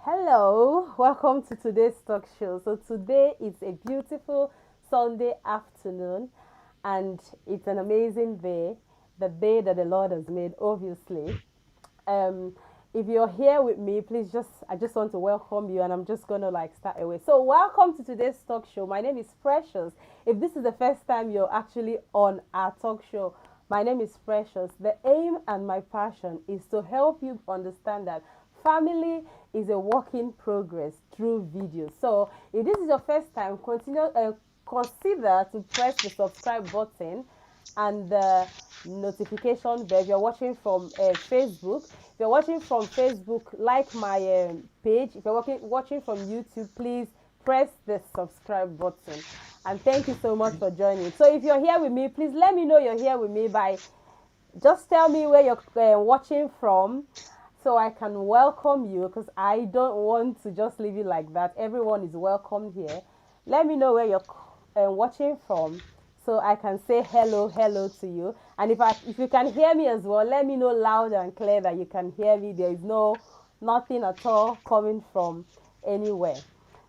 Hello, welcome to today's talk show. So today is a beautiful Sunday afternoon and it's an amazing day, the day that the Lord has made, obviously. Um if you're here with me, please just I just want to welcome you and I'm just gonna like start away. So welcome to today's talk show. My name is Precious. If this is the first time you're actually on our talk show, my name is Precious. The aim and my passion is to help you understand that family is a work in progress through video. So if this is your first time, consider to press the subscribe button and the notification bell. If you're watching from Facebook, if you're watching from Facebook, like my page. If you're watching from YouTube, please press the subscribe button. And thank you so much for joining. So if you're here with me, please let me know you're here with me by just tell me where you're watching from so I can welcome you because I don't want to just leave you like that. Everyone is welcome here. Let me know where you're watching from so I can say hello to you. And if you can hear me as well, let me know loud and clear that you can hear me. There is nothing at all coming from anywhere.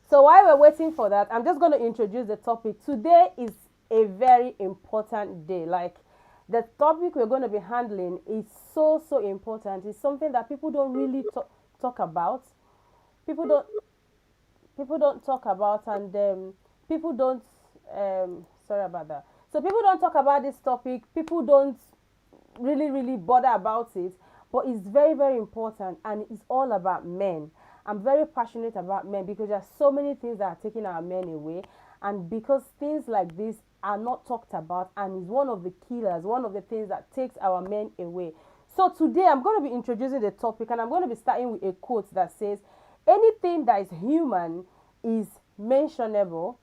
So while we're waiting for that, I'm just going to introduce the topic. Today is a very important day. Like the topic we're going to be handling is so important. It's something that people don't really talk about. People don't people don't talk about and people don't sorry about that. So people don't talk about this topic. People don't really bother about it, but it's very important and it's all about men. I'm very passionate about men because there are so many things that are taking our men away, and because things like this are not talked about and is one of the killers, one of the things that takes our men away. So today I'm going to be introducing the topic and I'm going to be starting with a quote that says anything that is human is mentionable.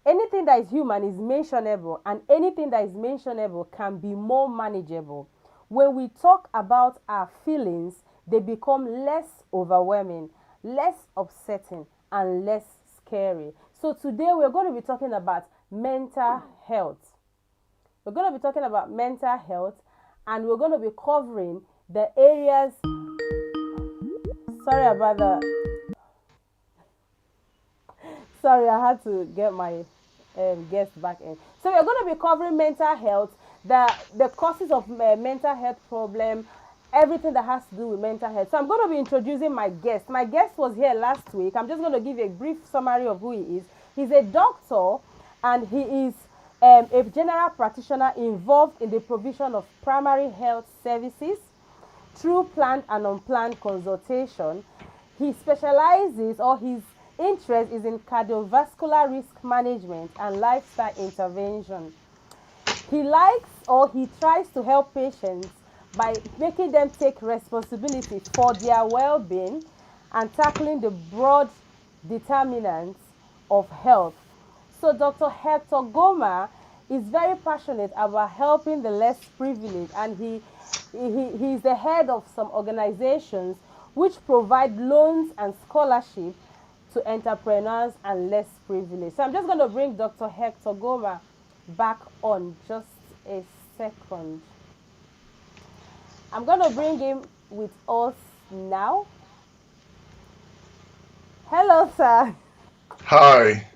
Anything that is human is mentionable, and anything that is mentionable can be more manageable. When we talk about our feelings, they become less overwhelming, less upsetting, and less scary. So today we're going to be talking about mental health. We're going to be talking about mental health, and we're going to be covering the areas. Sorry about that. Sorry, I had to get my guest back in. So we're going to be covering mental health, the causes of mental health problem, everything that has to do with mental health. So I'm going to be introducing my guest. My guest was here last week. I'm just going to give you a brief summary of who he is. He's a doctor, and he is a general practitioner involved in the provision of primary health services through planned and unplanned consultation. He specializes, or his interest is in cardiovascular risk management and lifestyle intervention. He likes, or he tries to help patients by making them take responsibility for their well-being and tackling the broad determinants of health. So Dr. Hector-Goma is very passionate about helping the less privileged, and he is the head of some organizations which provide loans and scholarship to entrepreneurs and less privileged. So I'm just going to bring Dr. Hector-Goma back on just a second. I'm going to bring him with us now. Hello, sir. Hi,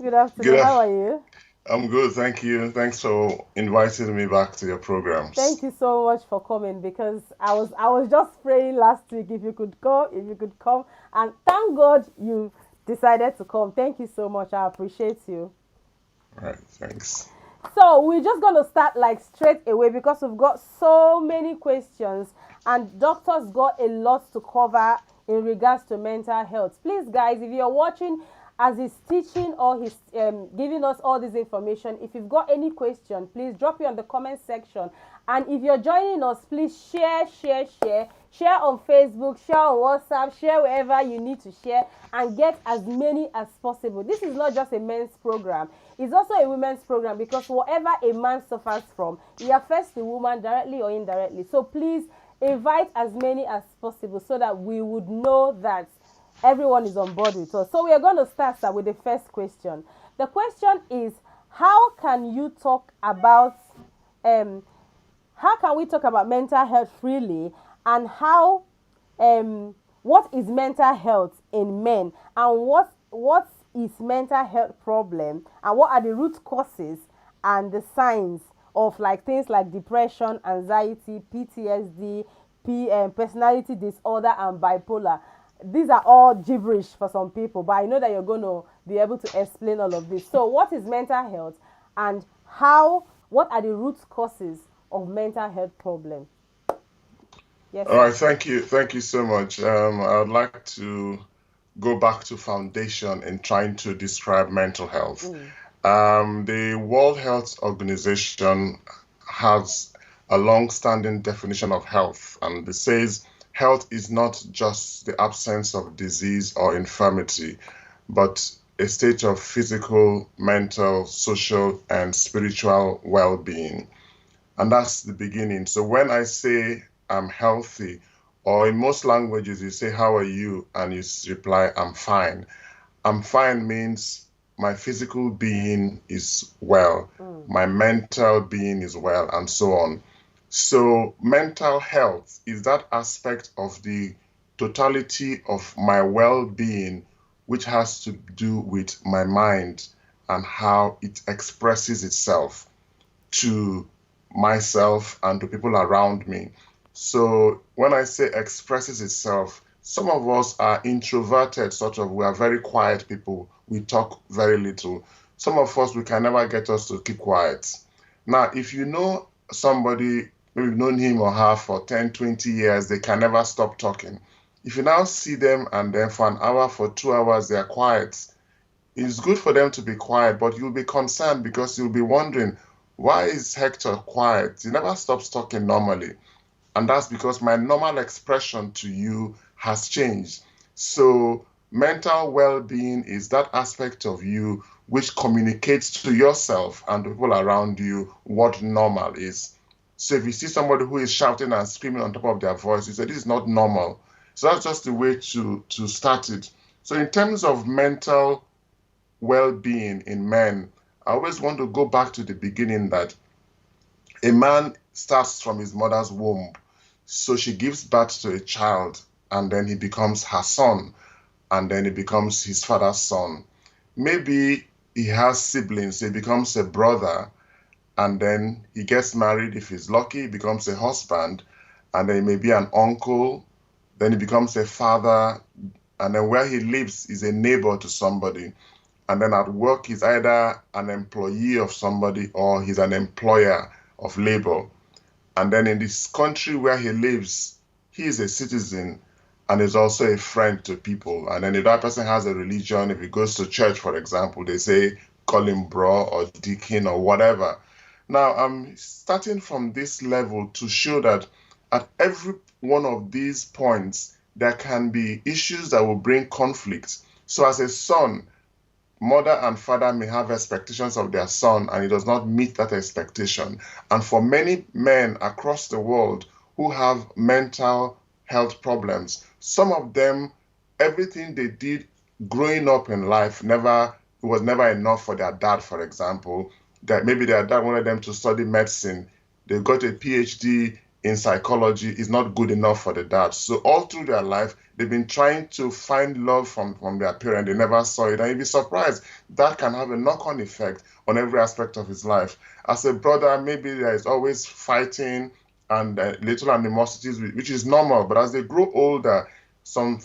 Good afternoon. good. How are you? I'm good, thank you. Thanks for inviting me back to your programs. Thank you so much for coming because I was just praying last week if you could come, and thank God you decided to come. Thank you so much. I appreciate you. All right, thanks. So we're just gonna start like straight away because we've got so many questions and doctors got a lot to cover in regards to mental health. Please, guys, if you're watching as he's teaching or he's giving us all this information, if you've got any question, please drop it on the comment section. And if you're joining us, please share on Facebook, share on WhatsApp, share wherever you need to share, and get as many as possible. This is not just a men's program, it's also a women's program because whatever a man suffers from, it affects the woman directly or indirectly. So please invite as many as possible so that we would know that everyone is on board with us. So we are going to start with the first question. The question is, how can you talk about um how can we talk about mental health freely, and how what is mental health in men, and what is mental health problem, and what are the root causes and the signs of like things like depression, anxiety, PTSD, personality disorder, and bipolar. These are all gibberish for some people, but I know that you're going to be able to explain all of this. So, what is mental health, and what are the root causes of mental health problem? Yes, All sir. right, thank you. Thank you so much. I'd like to go back to foundation in trying to describe mental health. Mm. The World Health Organization has a long-standing definition of health, and it says health is not just the absence of disease or infirmity, but a state of physical, mental, social, and spiritual well-being. And that's the beginning. So when I say I'm healthy, or in most languages, you say, "How are you?" and you reply, "I'm fine." I'm fine means my physical being is well, Mm. my mental being is well, and so on. So, mental health is that aspect of the totality of my well being, which has to do with my mind and how it expresses itself to myself and to people around me. So when I say expresses itself, some of us are introverted, sort of. We are very quiet people. We talk very little. Some of us, we can never get us to keep quiet. Now, if you know somebody, maybe you've known him or her for 10, 20 years, they can never stop talking. If you now see them and then for an hour, for 2 hours, they are quiet, it's good for them to be quiet, but you'll be concerned because you'll be wondering, why is Hector quiet? He never stops talking normally. And that's because my normal expression to you has changed. So, mental well being is that aspect of you which communicates to yourself and the people around you what normal is. So, if you see somebody who is shouting and screaming on top of their voice, you say, "This is not normal." So, that's just the way to start it. So, in terms of mental well-being in men, I always want to go back to the beginning that a man starts from his mother's womb. So she gives birth to a child, and then he becomes her son, and then he becomes his father's son. Maybe he has siblings, he becomes a brother, and then he gets married. If he's lucky, he becomes a husband, and then he may be an uncle, then he becomes a father, and then where he lives is a neighbor to somebody. And then at work, he's either an employee of somebody or he's an employer of labor. And then in this country where he lives, he is a citizen and is also a friend to people. And then if that person has a religion, if he goes to church, for example, they say, call him bro or deacon or whatever. Now, I'm starting from this level to show that at every one of these points, there can be issues that will bring conflict. So as a son, mother and father may have expectations of their son and he does not meet that expectation. And for many men across the world who have mental health problems, some of them, everything they did growing up in life was never enough for their dad, for example. That maybe their dad wanted them to study medicine. They got a PhD in psychology, is not good enough for the dad. So all through their life, they've been trying to find love from their parent. They never saw it. And you'd be surprised. That can have a knock-on effect on every aspect of his life. As a brother, maybe there is always fighting and little animosities, which is normal. But as they grow older,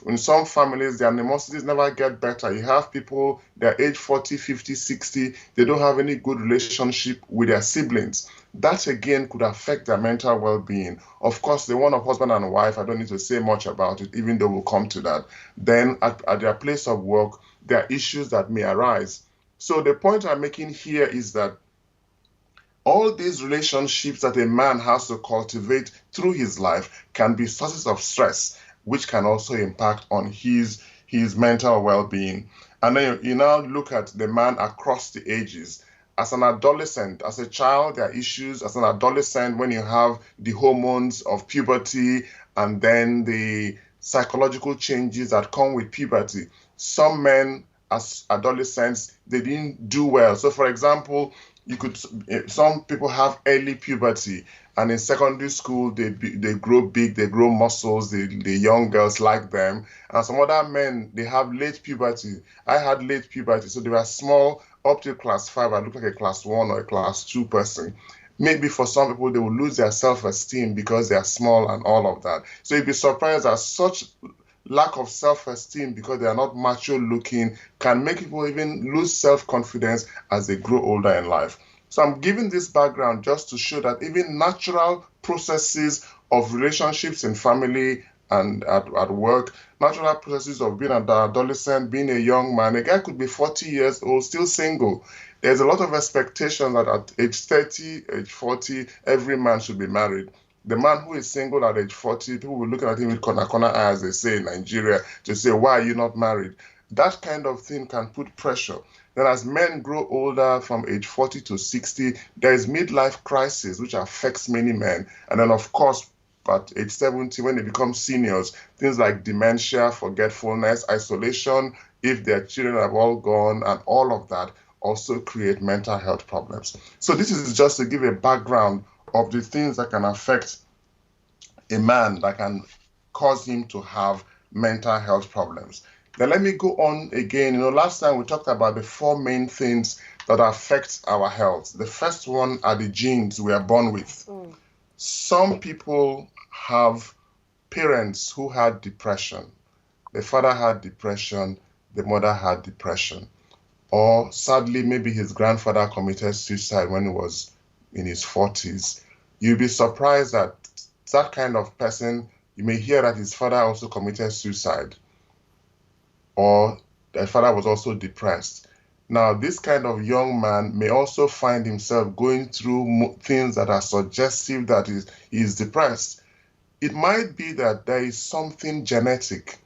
in some families, the animosities never get better. You have people, they're age 40, 50, 60, they don't have any good relationship with their siblings. That again could affect their mental well-being. Of course, the one of husband and wife, I don't need to say much about it, even though we'll come to that. Then at their place of work, there are issues that may arise. So the point I'm making here is that all these relationships that a man has to cultivate through his life can be sources of stress, which can also impact on his mental well-being. And then you now look at the man across the ages. As an adolescent, as a child, there are issues. As an adolescent, when you have the hormones of puberty and then the psychological changes that come with puberty, some men as adolescents, they didn't do well. So for example, some people have early puberty And in secondary school, they grow big, they grow muscles, the young girls like them. And some other men, they have late puberty. I had late puberty, so they were small up to class 5. I looked like a class 1 or a class 2 person. Maybe for some people, they will lose their self-esteem because they are small and all of that. So you'd be surprised that such lack of self-esteem because they are not mature looking can make people even lose self-confidence as they grow older in life. So I'm giving this background just to show that even natural processes of relationships in family and at work, natural processes of being an adolescent, being a young man, a guy could be 40 years old, still single. There's a lot of expectation that at age 30, age 40, every man should be married. The man who is single at age 40, people will look at him with corner eye, as they say in Nigeria, to say, why are you not married? That kind of thing can put pressure. Then as men grow older from age 40 to 60, there is midlife crisis, which affects many men. And then, of course, at age 70, when they become seniors, things like dementia, forgetfulness, isolation, if their children have all gone, and all of that also create mental health problems. So this is just to give a background of the things that can affect a man, that can cause him to have mental health problems. Then let me go on again. Last time we talked about the 4 main things that affect our health. The first one are the genes we are born with. Some people have parents who had depression. The father had depression, the mother had depression. Or sadly, maybe his grandfather committed suicide when he was in his 40s. You'll be surprised that that kind of person, you may hear that his father also committed suicide, or the father was also depressed. Now, this kind of young man may also find himself going through things that are suggestive that he is depressed. It might be that there is something genetic.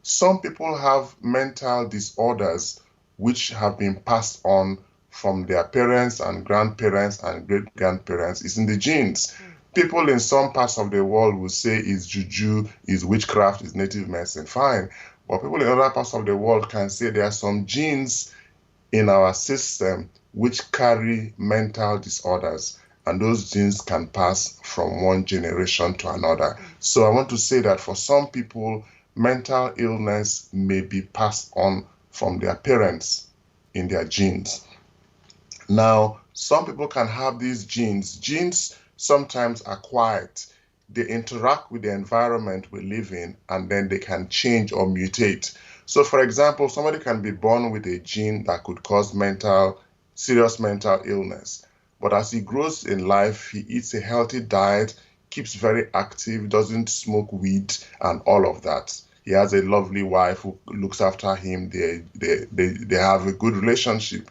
Some people have mental disorders which have been passed on from their parents and grandparents and great-grandparents. It's in the genes. People in some parts of the world will say it's juju, it's witchcraft, it's native medicine. Fine. But people in other parts of the world can say there are some genes in our system which carry mental disorders, and those genes can pass from one generation to another. So I want to say that for some people, mental illness may be passed on from their parents in their genes. Now, some people can have these genes. Genes sometimes are quiet. They interact with the environment we live in, and then they can change or mutate. So, for example, somebody can be born with a gene that could cause serious mental illness. But as he grows in life, he eats a healthy diet, keeps very active, doesn't smoke weed, and all of that. He has a lovely wife who looks after him. They have a good relationship.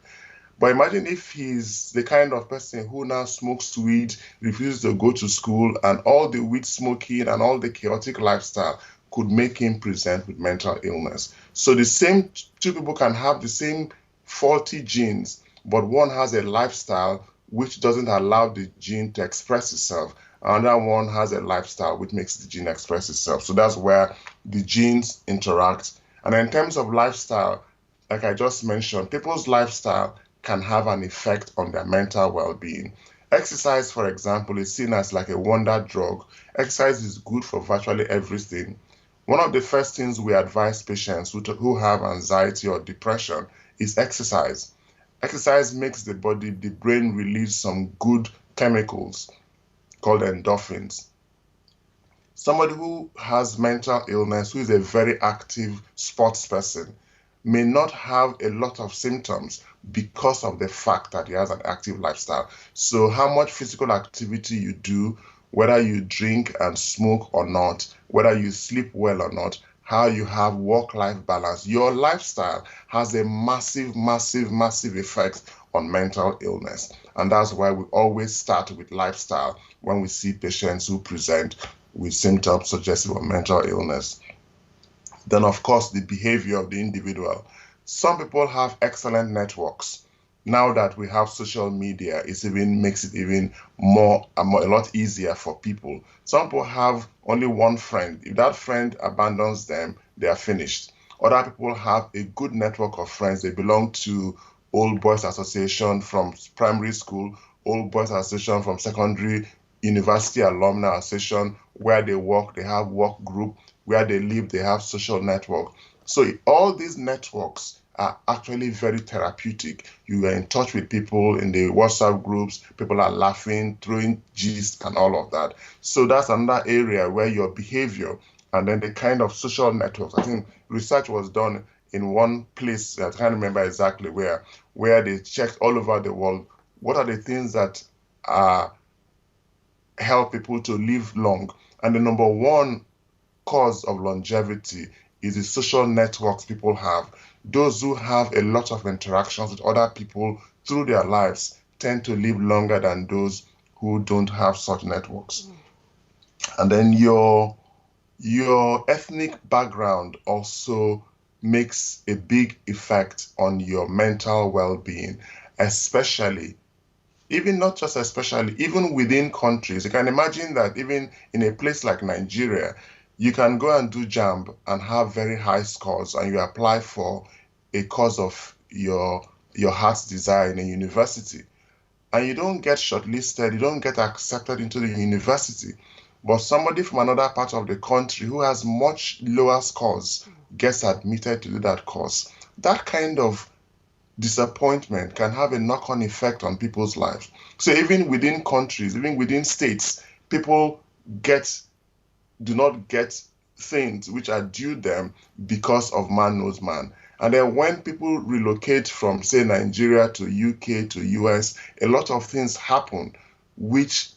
But imagine if he's the kind of person who now smokes weed, refuses to go to school, and all the weed smoking and all the chaotic lifestyle could make him present with mental illness. So the same 2 people can have the same faulty genes, but one has a lifestyle which doesn't allow the gene to express itself. Another one has a lifestyle which makes the gene express itself. So that's where the genes interact. And in terms of lifestyle, like I just mentioned, people's lifestyle can have an effect on their mental well-being. Exercise, for example, is seen as like a wonder drug. Exercise is good for virtually everything. One of the first things we advise patients who have anxiety or depression is exercise. Exercise makes the brain release some good chemicals called endorphins. Somebody who has mental illness, who is a very active sports person, may not have a lot of symptoms because of the fact that he has an active lifestyle. So how much physical activity you do, whether you drink and smoke or not, whether you sleep well or not, how you have work-life balance, your lifestyle has a massive, massive, massive effect on mental illness. And that's why we always start with lifestyle when we see patients who present with symptoms suggestive of mental illness. Then, of course, the behavior of the individual. Some people have excellent networks. Now that we have social media, makes it even a lot easier for people. Some people have only one friend. If that friend abandons them, they are finished. Other people have a good network of friends. They belong to Old Boys Association from primary school, Old Boys Association from secondary, university alumni association. Where they work, they have work group. Where they live, they have social network. So all these networks are actually very therapeutic. You are in touch with people in the WhatsApp groups. People are laughing, throwing gist and all of that. So that's another area where your behavior and then the kind of social networks. I think research was done in one place, I can't remember exactly where they checked all over the world. What are the things that help people to live long? And the number one cause of longevity is the social networks people have. Those who have a lot of interactions with other people through their lives tend to live longer than those who don't have such networks. And then your ethnic background also makes a big effect on your mental well-being, especially, even not just especially, even within countries. You can imagine that even in a place like Nigeria, you can go and do JAMB and have very high scores, and you apply for a course of your heart's desire in a university, and you don't get shortlisted, you don't get accepted into the university, but somebody from another part of the country who has much lower scores gets admitted to do that course. That kind of disappointment can have a knock-on effect on people's lives. So even within countries, even within states, people do not get things which are due them because of man knows man. And then when people relocate from, say, Nigeria to UK to US, a lot of things happen which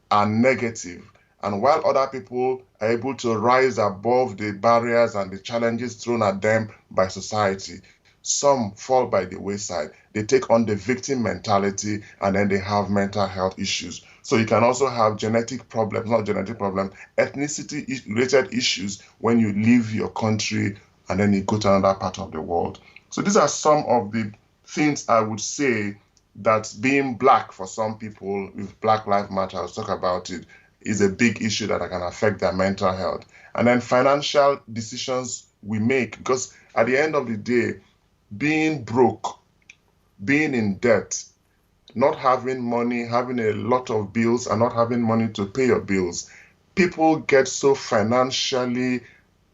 are negative. And while other people are able to rise above the barriers and the challenges thrown at them by society, some fall by the wayside. They take on the victim mentality, and then they have mental health issues. So you can also have genetic problems, not genetic problems, ethnicity-related issues when you leave your country and then you go to another part of the world. So these are some of the things I would say that being black for some people, with Black Lives Matter, I'll talk about it, is a big issue that can affect their mental health. And then financial decisions we make, because at the end of the day, being broke, being in debt, not having money, having a lot of bills and not having money to pay your bills, people get so financially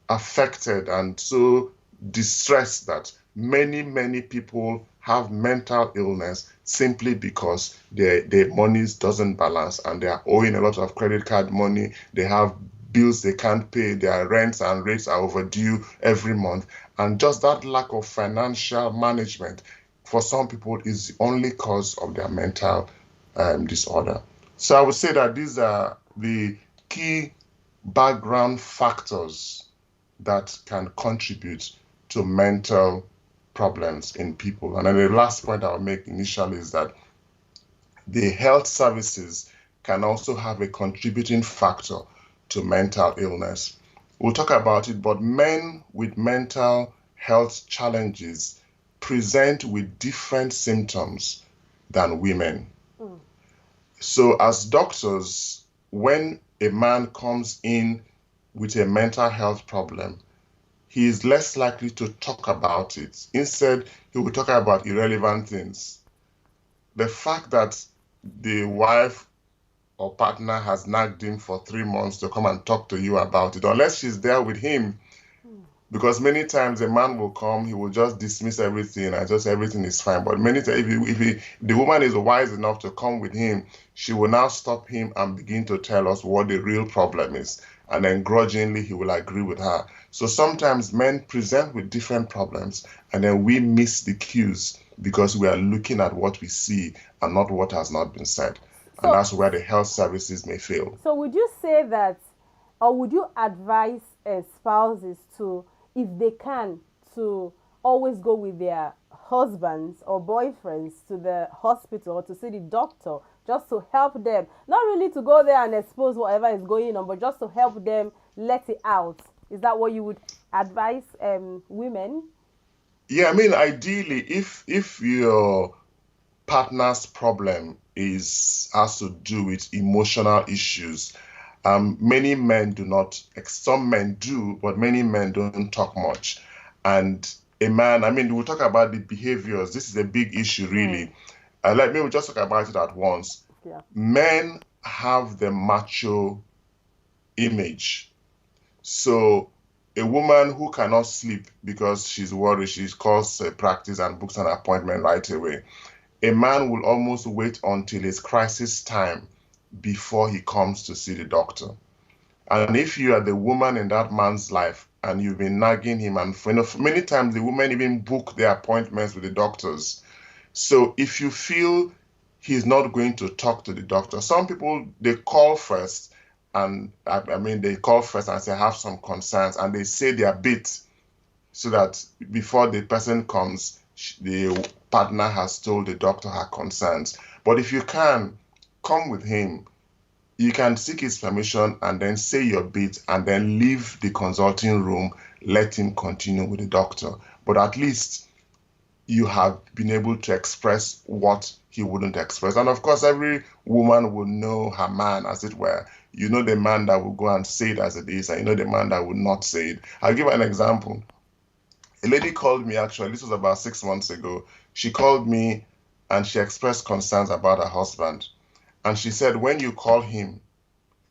affected and so distressed that many people have mental illness simply because their money doesn't balance and they are owing a lot of credit card money. They have bills they can't pay, their rents and rates are overdue every month. And just that lack of financial management for some people is the only cause of their mental disorder. So I would say that these are the key background factors that can contribute to mental problems in people. And then the last point I'll make initially is that the health services can also have a contributing factor to mental illness. We'll talk about it, but men with mental health challenges present with different symptoms than women. So as doctors, when a man comes in with a mental health problem, he is less likely to talk about it. Instead, he will talk about irrelevant things. The fact that the wife or partner has nagged him for 3 months to come and talk to you about it, unless she's there with him, because many times a man will come, he will just dismiss everything and just everything is fine. But many times, if the woman is wise enough to come with him, she will now stop him and begin to tell us what the real problem is. And then grudgingly, he will agree with her. So sometimes men present with different problems and then we miss the cues because we are looking at what we see and not what has not been said. And that's where the health services may fail. So would you say that, or would you advise spouses to, if they can, to always go with their husbands or boyfriends to the hospital or to see the doctor, just to help them, not really to go there and expose whatever is going on, but just to help them let it out? Is that what you would advise women? Yeah, I mean, ideally, if your partner's problem has to do with emotional issues, many men do not. Some men do, but many men don't talk much. And a man, I mean, we'll talk about the behaviors. This is a big issue, really. Let me just talk about it at once. Yeah. Men have the macho image. So a woman who cannot sleep because she's worried, she calls practice and books an appointment right away. A man will almost wait until it's crisis time before he comes to see the doctor. And if you are the woman in that man's life and you've been nagging him, and many times the women even book their appointments with the doctors. So if you feel he's not going to talk to the doctor, some people, they call first, and they call first and say, I have some concerns, and they say their bit so that before the person comes, the partner has told the doctor her concerns. But if you can, come with him. You can seek his permission and then say your bit and then leave the consulting room, let him continue with the doctor. But at least you have been able to express what he wouldn't express. And of course, every woman will know her man, as it were. You know the man that will go and say it as it is, and you know the man that will not say it. I'll give an example. A lady called me, actually, this was about 6 months ago. She called me and she expressed concerns about her husband. And she said, when you call him,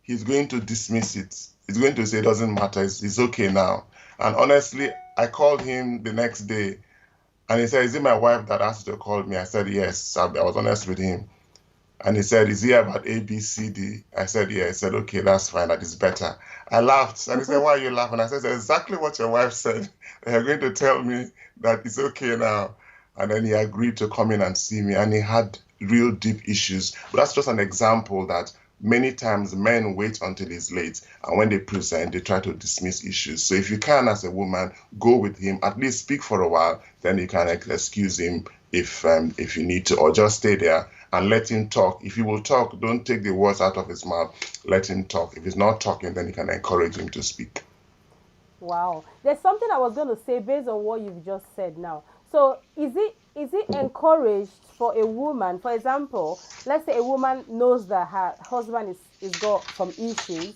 he's going to dismiss it. He's going to say it doesn't matter, it's okay now. And honestly, I called him the next day and he said, is it my wife that asked you to call me? I said, yes. I was honest with him. And he said, is it about A, B, C, D? I said, yeah. He said, okay, that's fine. That is better. I laughed. And he said, why are you laughing? I said, it's exactly what your wife said. You're going to tell me that it's okay now. And then he agreed to come in and see me. And he had real deep issues. But that's just an example that many times men wait until it's late. And when they present, they try to dismiss issues. So if you can, as a woman, go with him, at least speak for a while. Then you can excuse him if you need to, or just stay there and let him talk. If he will talk, don't take the words out of his mouth. Let him talk. If he's not talking, then you can encourage him to speak. Wow. There's something I was going to say based on what you've just said now. So is it encouraged for a woman, for example, let's say a woman knows that her husband is got some issues.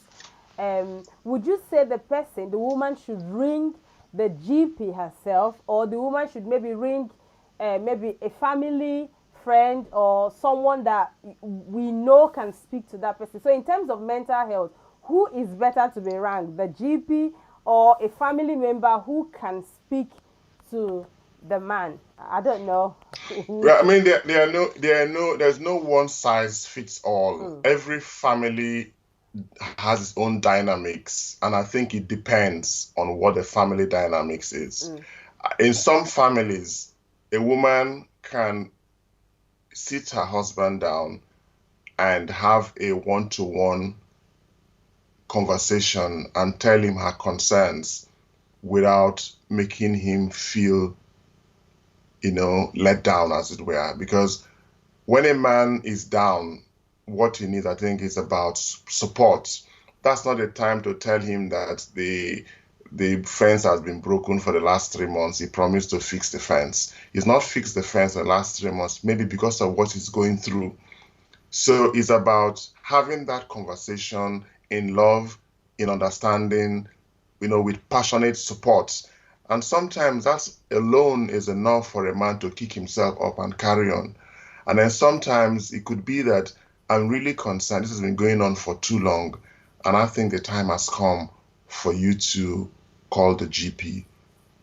Would you say the woman should ring the GP herself, or the woman should maybe ring maybe a family friend or someone that we know can speak to that person? So in terms of mental health, who is better to be ranked, the GP or a family member who can speak to the man? I don't know. Well, I mean, there's no one size fits all. Every family has its own dynamics, and I think it depends on what the family dynamics is. In some families, a woman can sit her husband down and have a one-to-one conversation and tell him her concerns without making him feel, let down, as it were. Because when a man is down, what he needs, I think, is about support. That's not the time to tell him that the fence has been broken for the last 3 months. He promised to fix the fence. He's not fixed the fence the last 3 months, maybe because of what he's going through. So it's about having that conversation in love, in understanding, with passionate support. And sometimes that alone is enough for a man to kick himself up and carry on. And then sometimes it could be that I'm really concerned. This has been going on for too long. And I think the time has come for you to call the GP.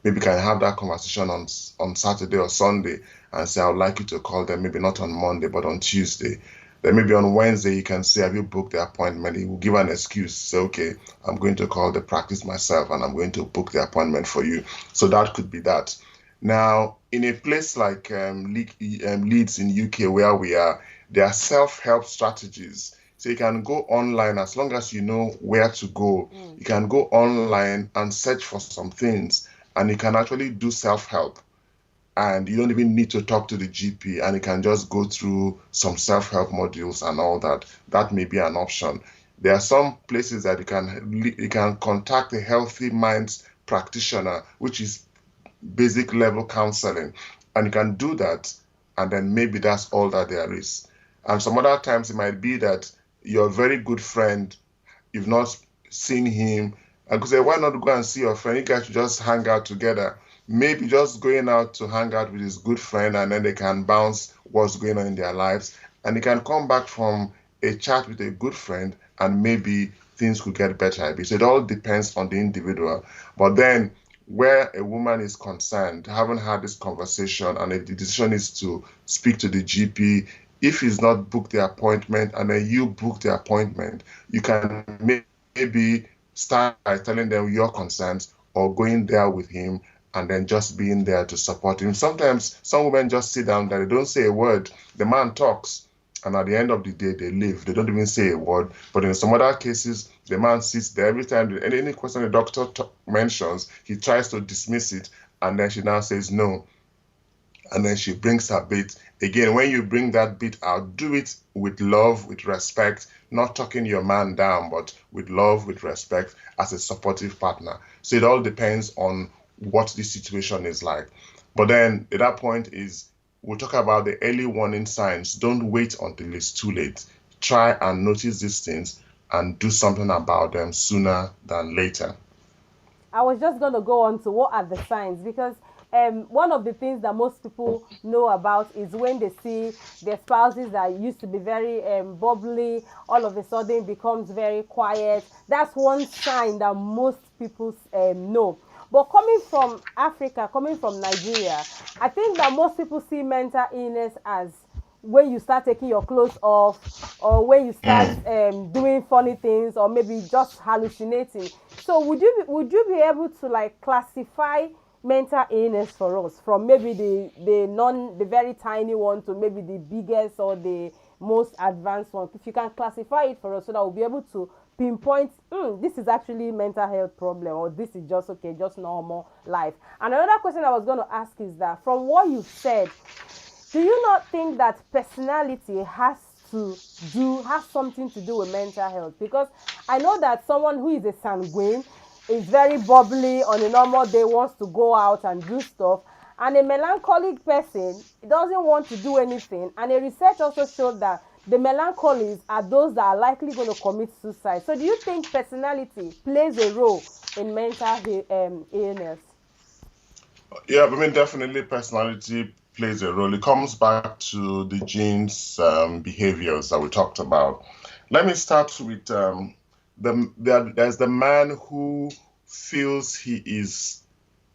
Maybe you can have that conversation on Saturday or Sunday and say, I would like you to call them, maybe not on Monday, but on Tuesday. Then maybe on Wednesday, you can say, have you booked the appointment? He will give an excuse. Say, okay, I'm going to call the practice myself and I'm going to book the appointment for you. So that could be that. Now, in a place like Leeds in UK, where we are, there are self-help strategies. So you can go online as long as you know where to go. You can go online and search for some things, and you can actually do self-help. And you don't even need to talk to the GP, and you can just go through some self-help modules and all that. That may be an option. There are some places that you can contact a Healthy Minds practitioner, which is basic level counseling, and you can do that, and then maybe that's all that there is. And some other times it might be that your very good friend, you've not seen him, and could say, why not go and see your friend? You guys should just hang out together. Maybe just going out to hang out with his good friend, and then they can bounce what's going on in their lives. And he can come back from a chat with a good friend, and maybe things could get better a bit. So it all depends on the individual. But then, where a woman is concerned, haven't had this conversation, and if the decision is to speak to the GP, if he's not booked the appointment and then you book the appointment, you can maybe start by telling them your concerns or going there with him and then just being there to support him. Sometimes some women just sit down there, they don't say a word. The man talks, and at the end of the day, they leave. They don't even say a word. But in some other cases, the man sits there every time any question the doctor mentions, he tries to dismiss it, and then she now says no. And then she brings her bit. Again, when you bring that bit out, do it with love, with respect, not talking your man down, but with love, with respect, as a supportive partner. So it all depends on what the situation is like. But then at that point is, we'll talk about the early warning signs. Don't wait until it's too late. Try and notice these things and do something about them sooner than later. I was just going to go on to what are the signs, because one of the things that most people know about is when they see their spouses that used to be very bubbly, all of a sudden becomes very quiet. That's one sign that most people know. But coming from Africa, coming from Nigeria, I think that most people see mental illness as when you start taking your clothes off, or when you start Mm. doing funny things, or maybe just hallucinating. So would you be able to like classify mental illness for us from maybe the very tiny one to maybe the biggest or the most advanced one? If you can classify it for us, so that we'll be able to pinpoint, this is actually mental health problem, or this is just okay, just normal life. And another question I was going to ask is that, from what you've said, do you not think that personality has something to do with mental health? Because I know that someone who is a sanguine is very bubbly on a normal day, wants to go out and do stuff, and a melancholic person doesn't want to do anything. And a research also showed that the melancholies are those that are likely going to commit suicide. So do you think personality plays a role in mental illness? Yeah, I mean, definitely personality plays a role. It comes back to the genes, behaviors that we talked about. Let me start with there's the man who feels he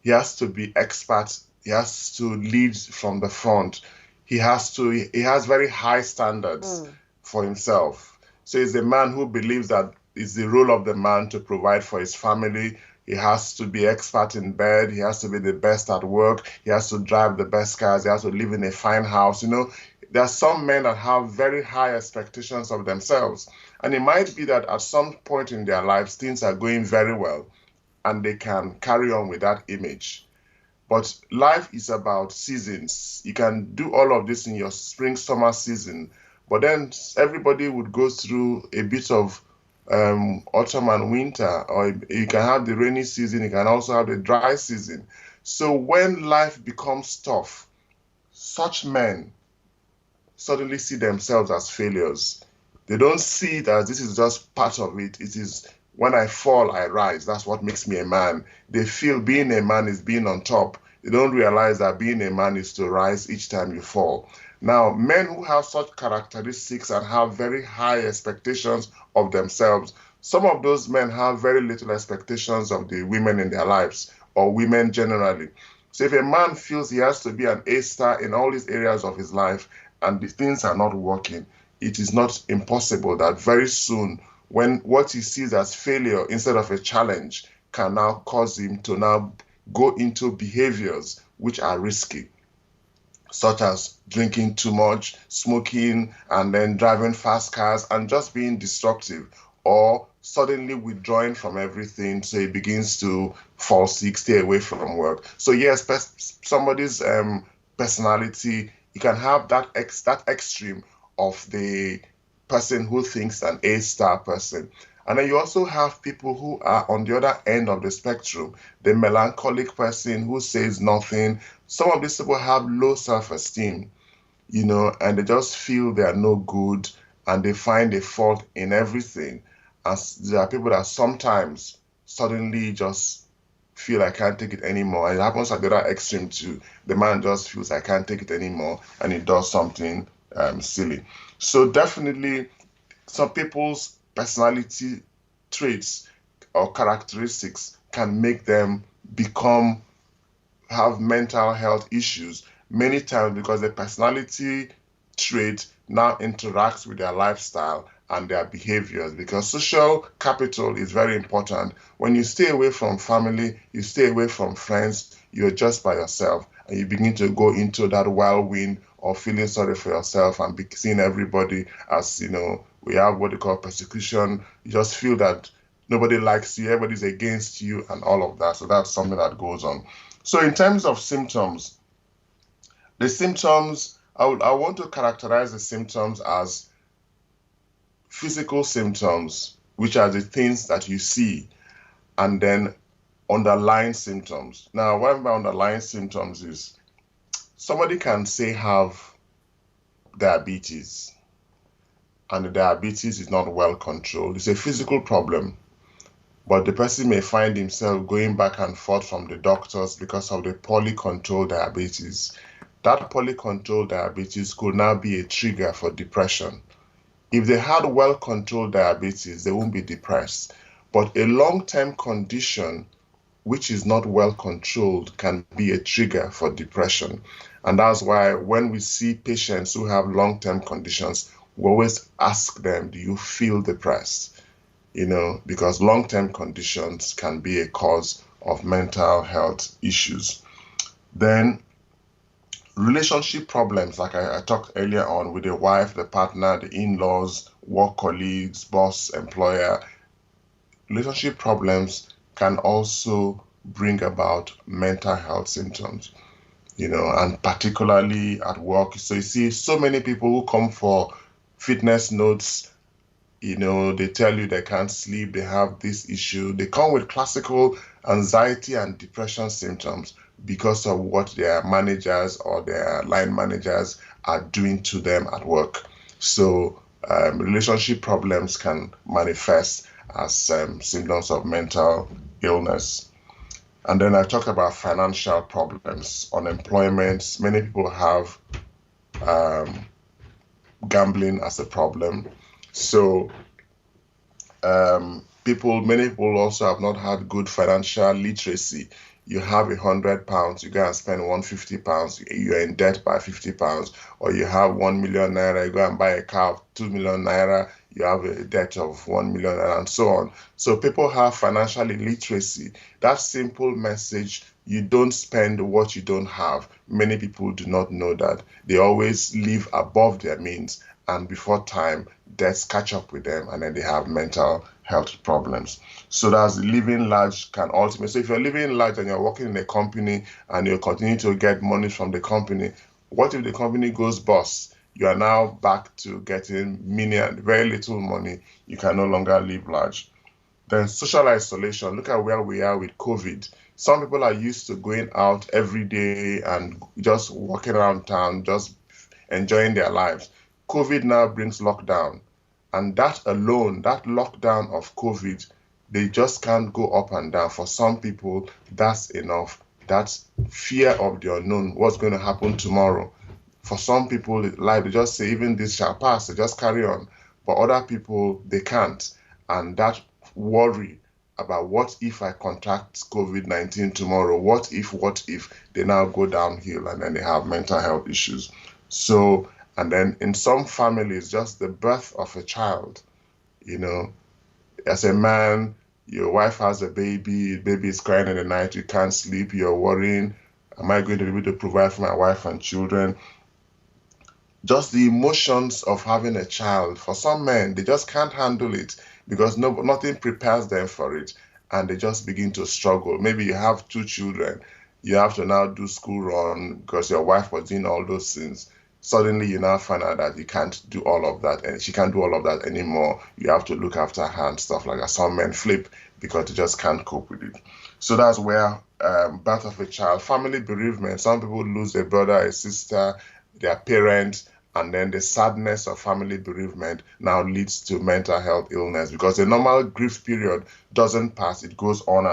has to be expert, he has to lead from the front, he has very high standards Mm. for himself. So he's a man who believes that it's the role of the man to provide for his family. He has to be expert in bed. He has to be the best at work. He has to drive the best cars. He has to live in a fine house. There are some men that have very high expectations of themselves. And it might be that at some point in their lives, things are going very well and they can carry on with that image. But life is about seasons. You can do all of this in your spring, summer season, but then everybody would go through a bit of autumn and winter, or you can have the rainy season, you can also have the dry season. So when life becomes tough, such men suddenly see themselves as failures. They don't see it as this is just part of it. It is when I fall, I rise. That's what makes me a man. They feel being a man is being on top. They don't realize that being a man is to rise each time you fall. Now, men who have such characteristics and have very high expectations of themselves, some of those men have very little expectations of the women in their lives, or women generally. So if a man feels he has to be an A star in all these areas of his life and the things are not working, it is not impossible that very soon, when what he sees as failure instead of a challenge can now cause him to now go into behaviors which are risky, such as drinking too much, smoking, and then driving fast cars and just being destructive, or suddenly withdrawing from everything, so he begins to fall sick, stay away from work. So yes, somebody's personality, you can have that extreme of the person who thinks an A-star person. And then you also have people who are on the other end of the spectrum, the melancholic person who says nothing. Some of these people have low self-esteem, and they just feel they are no good and they find a fault in everything. As there are people that sometimes suddenly just feel I can't take it anymore. And it happens at the other extreme too. The man just feels I can't take it anymore and he does something silly. So definitely some people's personality traits or characteristics can make them have mental health issues many times because the personality trait now interacts with their lifestyle and their behaviors, because social capital is very important. When you stay away from family, you stay away from friends, you're just by yourself, and you begin to go into that whirlwind of feeling sorry for yourself and seeing everybody as, we have what they call persecution. You just feel that nobody likes you, everybody's against you, and all of that. So that's something that goes on. So in terms of symptoms, the symptoms, I want to characterize the symptoms as physical symptoms, which are the things that you see, and then underlying symptoms. Now, what I mean by underlying symptoms is somebody can say have diabetes, and the diabetes is not well controlled. It's a physical problem, but the person may find himself going back and forth from the doctors because of the poorly controlled diabetes. That poorly controlled diabetes could now be a trigger for depression. If they had well-controlled diabetes, they won't be depressed. But a long-term condition which is not well controlled can be a trigger for depression. And that's why when we see patients who have long-term conditions, we always ask them, do you feel depressed? Because long-term conditions can be a cause of mental health issues. Then relationship problems, like I talked earlier on, with the wife, the partner, the in-laws, work colleagues, boss, employer. Relationship problems can also bring about mental health symptoms, and particularly at work. So you see so many people who come for fitness notes, they tell you they can't sleep, they have this issue. They come with classical anxiety and depression symptoms because of what their managers or their line managers are doing to them at work. So relationship problems can manifest as symptoms of mental illness. And then I talked about financial problems, unemployment. Many people have gambling as a problem. So many people also have not had good financial literacy. You have £100, you go and spend £150, you're in debt by £50, or you have 1 million naira, you go and buy a car of 2 million naira, you have a debt of 1 million naira, and so on. So people have financial illiteracy. That simple message, you don't spend what you don't have. Many people do not know that. They always live above their means, and before time, debts catch up with them, and then they have mental health problems. So that's living large can ultimately. So if you're living large and you're working in a company and you continue to get money from the company, what if the company goes bust? You are now back to getting very little money. You can no longer live large. Then social isolation. Look at where we are with COVID. Some people are used to going out every day and just walking around town, just enjoying their lives. COVID now brings lockdown. And that alone, that lockdown of COVID, they just can't go up and down. For some people, that's enough. That's fear of the unknown, what's going to happen tomorrow. For some people, they just say, even this shall pass, they just carry on. But other people, they can't. And that worry about what if I contract COVID-19 tomorrow, what if, they now go downhill and then they have mental health issues. So, and then in some families, just the birth of a child, as a man, your wife has a baby is crying in the night, you can't sleep, you're worrying, am I going to be able to provide for my wife and children? Just the emotions of having a child. For some men, they just can't handle it because nothing prepares them for it, and they just begin to struggle. Maybe you have 2 children, you have to now do school run because your wife was doing all those things. Suddenly you now find out that you can't do all of that, and she can't do all of that anymore. You have to look after her and stuff like that. Some men flip because they just can't cope with it. So that's where birth of a child, family bereavement. Some people lose a brother, a sister, their parent, and then the sadness of family bereavement now leads to mental health illness because the normal grief period doesn't pass. It goes on,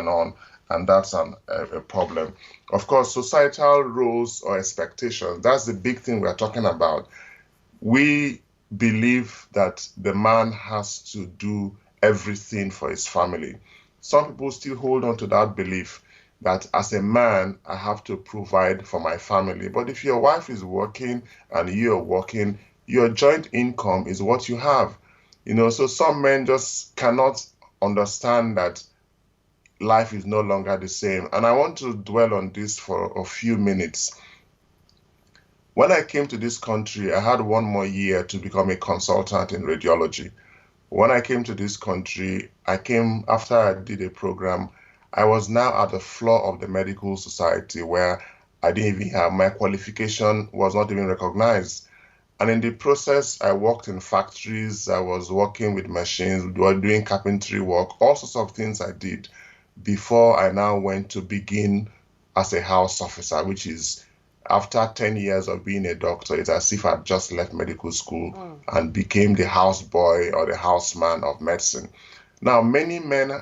and that's a problem. Of course, societal roles or expectations, that's the big thing we're talking about. We belief that the man has to do everything for his family. Some people still hold on to that belief that as a man, I have to provide for my family. But if your wife is working and you're working, your joint income is what you have. So some men just cannot understand that life is no longer the same. And I want to dwell on this for a few minutes. When I came to this country, I had one more year to become a consultant in radiology. When I came to this country, I came after I did a program. I was now at the floor of the medical society where I didn't even have my qualification, was not even recognized. And in the process, I worked in factories, I was working with machines, doing carpentry work, all sorts of things I did before I now went to begin as a house officer, which is after 10 years of being a doctor, it's as if I'd just left medical school and became the houseboy or the houseman of medicine. Now, many men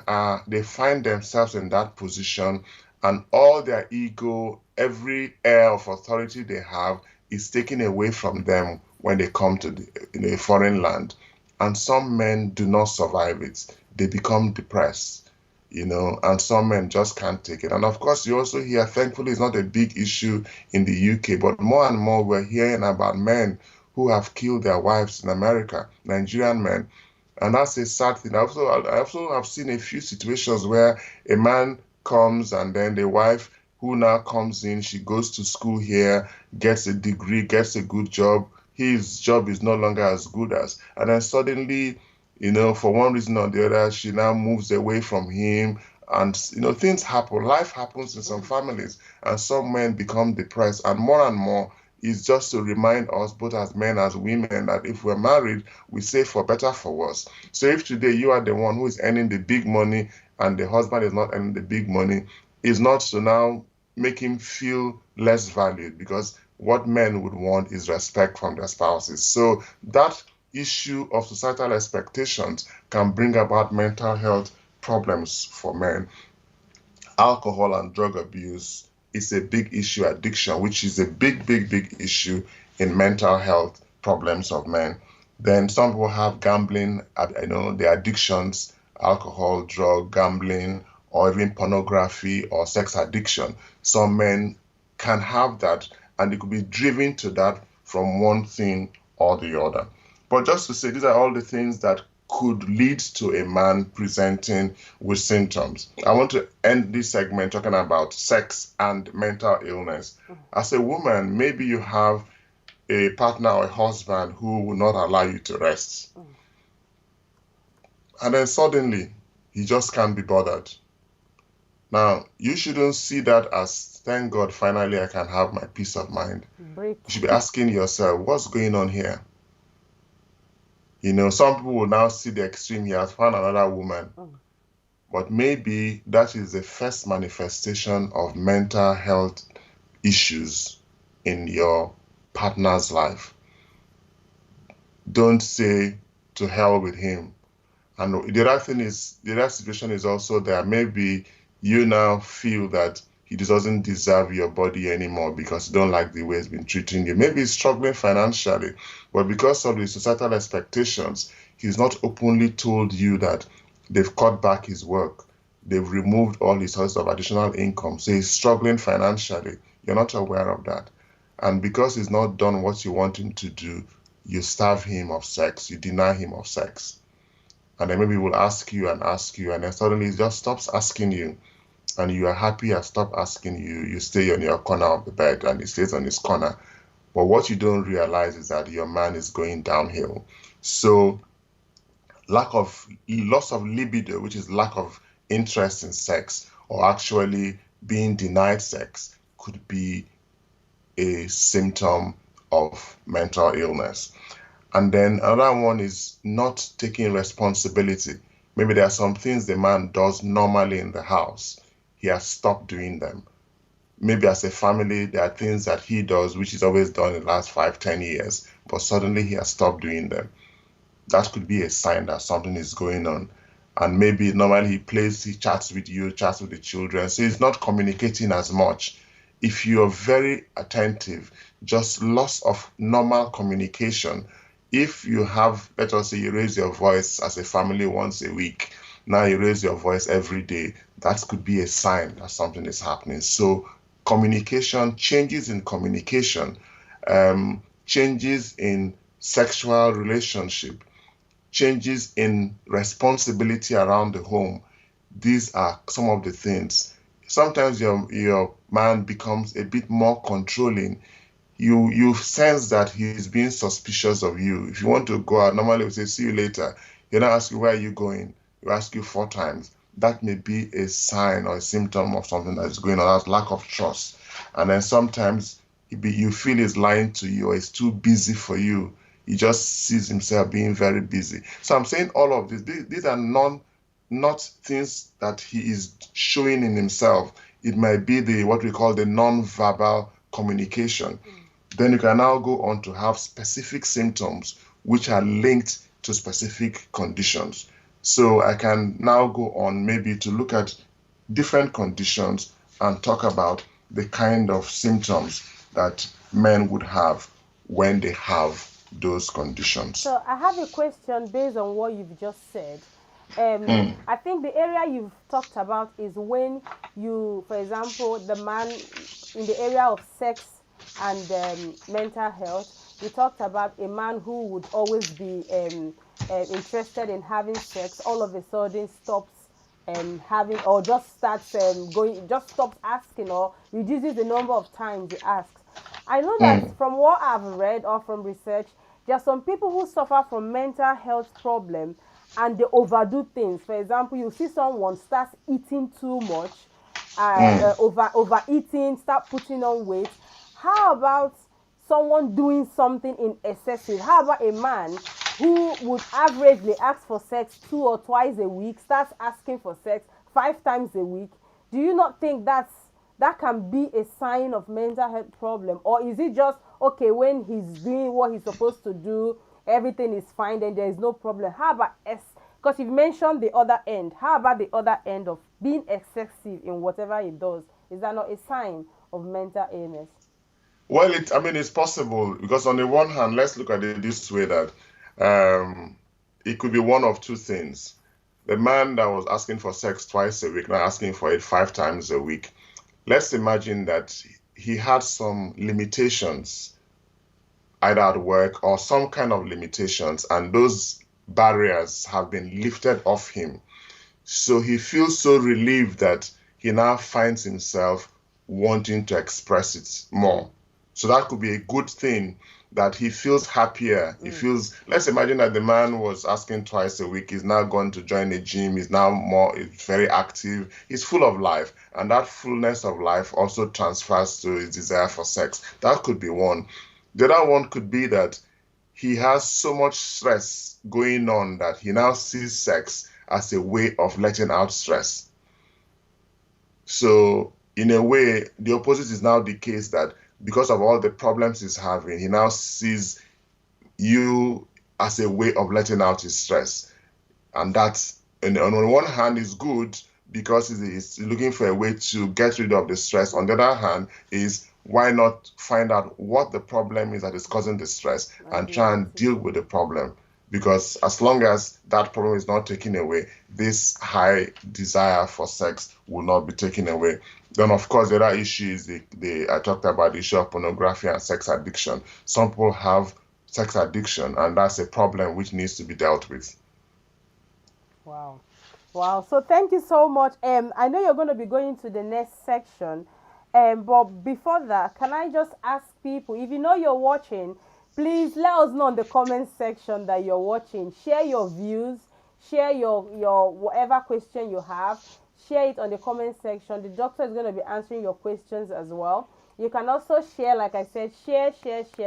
they find themselves in that position, and all their ego, every air of authority they have is taken away from them when they come to a foreign land. And some men do not survive it. They become depressed. And some men just can't take it. And of course, you also hear, thankfully, it's not a big issue in the UK, but more and more we're hearing about men who have killed their wives in America, Nigerian men. And that's a sad thing. I also have seen a few situations where a man comes and then the wife who now comes in, she goes to school here, gets a degree, gets a good job. His job is no longer as good as. And then suddenly, for one reason or the other, she now moves away from him. And, things happen. Life happens in some families. And some men become depressed. And more is just to remind us, both as men as women, that if we're married, we say for better, for worse. So if today you are the one who is earning the big money and the husband is not earning the big money, is not to now make him feel less valued, because what men would want is respect from their spouses. So that issue of societal expectations can bring about mental health problems for men. Alcohol and drug abuse is a big issue. Addiction, which is a big issue in mental health problems of men. Then some people have gambling, the addictions, alcohol, drug, gambling, or even pornography or sex addiction. Some men can have that, and they could be driven to that from one thing or the other. But just to say, these are all the things that could lead to a man presenting with symptoms. I want to end this segment talking about sex and mental illness. As a woman, maybe you have a partner or a husband who will not allow you to rest. And then suddenly, he just can't be bothered. Now, you shouldn't see that as, thank God, finally I can have my peace of mind. You should be asking yourself, what's going on here? Some people will now see the extreme. He has found another woman. But maybe that is the first manifestation of mental health issues in your partner's life. Don't say to hell with him. And the other thing is, the other situation is also there. Maybe you now feel that he doesn't deserve your body anymore because you don't like the way he's been treating you. Maybe he's struggling financially, but because of the societal expectations, he's not openly told you that they've cut back his work. They've removed all his sources of additional income. So he's struggling financially. You're not aware of that. And because he's not done what you want him to do, you starve him of sex, you deny him of sex. And then maybe he will ask you, and then suddenly he just stops asking you. And you are happy and stop asking you, you stay on your corner of the bed and he stays on his corner. But what you don't realize is that your man is going downhill. So loss of libido, which is lack of interest in sex, or actually being denied sex, could be a symptom of mental illness. And then another one is not taking responsibility. Maybe there are some things the man does normally in the house. He has stopped doing them. Maybe as a family, there are things that he does, which he's always done in the last 5-10 years, but suddenly he has stopped doing them. That could be a sign that something is going on. And maybe normally he chats with you, chats with the children, so he's not communicating as much. If you're very attentive, just loss of normal communication if you have, let us say, you raise your voice as a family once a week, now you raise your voice every day, that could be a sign that something is happening. So communication, changes in communication, changes in sexual relationship, changes in responsibility around the home. These are some of the things. Sometimes your man becomes a bit more controlling. You sense that he's being suspicious of you. If you want to go out, normally we say, see you later. He don't ask you, where are you going? You ask you 4 times. That may be a sign or a symptom of something that is going on. That's lack of trust. And then sometimes you feel he's lying to you or he's too busy for you. He just sees himself being very busy. So I'm saying all of this. These are not things that he is showing in himself. It might be the what we call the non-verbal communication. Then you can now go on to have specific symptoms which are linked to specific conditions. So I can now go on maybe to look at different conditions and talk about the kind of symptoms that men would have when they have those conditions. So I have a question based on what you've just said. Mm, I think the area you've talked about is when you, for example, the man in the area of sex and mental health, you talked about a man who would always be interested in having sex, all of a sudden stops having, or just starts going, just stops asking, or reduces the number of times he asks. I know that mm, from what I've read or from research, there are some people who suffer from mental health problem and they overdo things. For example, you see someone starts eating too much, mm. overeating, start putting on weight. How about someone doing something in excessive? How about a man who would averagely ask for sex 2 or twice a week, starts asking for sex 5 times a week? Do you not think that can be a sign of mental health problem? Or is it just okay when he's doing what he's supposed to do, everything is fine, then there is no problem? How about because you've mentioned the other end, how about the other end of being excessive in whatever he does? Is that not a sign of mental illness? Well, I mean, it's possible because on the one hand, let's look at it this way that um, it could be one of two things. The man that was asking for sex twice a week, now asking for it 5 times a week. Let's imagine that he had some limitations, either at work or some kind of limitations, and those barriers have been lifted off him. So he feels so relieved that he now finds himself wanting to express it more. So that could be a good thing that he feels happier. He Mm. feels, let's imagine that the man was asking twice a week. He's now gone to join a gym. He's now he's very active. He's full of life. And that fullness of life also transfers to his desire for sex. That could be one. The other one could be that he has so much stress going on that he now sees sex as a way of letting out stress. So, in a way, the opposite is now the case that because of all the problems he's having, he now sees you as a way of letting out his stress. And that, and on one hand, is good because he's looking for a way to get rid of the stress. On the other hand, is why not find out what the problem is that is causing the stress And and deal try with and it. deal with the problem? Because as long as that problem is not taken away, this high desire for sex will not be taken away. Then, of course, the other issue is I talked about the issue of pornography and sex addiction. Some people have sex addiction, and that's a problem which needs to be dealt with. Wow. Wow. So thank you so much. I know you're going to be going to the next section. But before that, can I just ask people, if you know you're watching, please let us know in the comment section that you're watching. Share your views, share your whatever question you have, share it on the comment section. The doctor is going to be answering your questions as well. You can also share, like I said, share.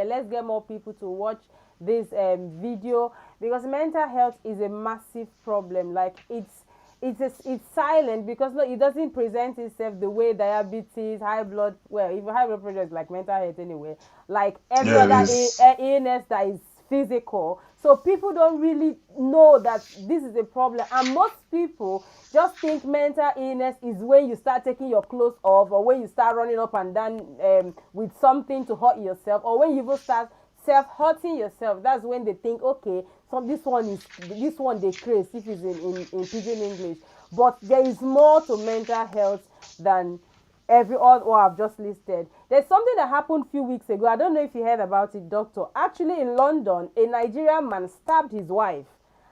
Let's get more people to watch this video, because mental health is a massive problem. Like it's silent, because no, it doesn't present itself the way diabetes, high blood, well, even high blood pressure is like mental health anyway, like every Yeah, it other is. illness that is physical. So people don't really know that this is a problem, and most people just think mental illness is when you start taking your clothes off, or when you start running up and down with something to hurt yourself, or when you even start self-hurting yourself. That's when they think, okay, this one they craze if it's in pidgin English. But there is more to mental health than every all what I've just listed. There's something that happened a few weeks ago. I don't know if you heard about it, doctor. Actually, in London, a Nigerian man stabbed his wife.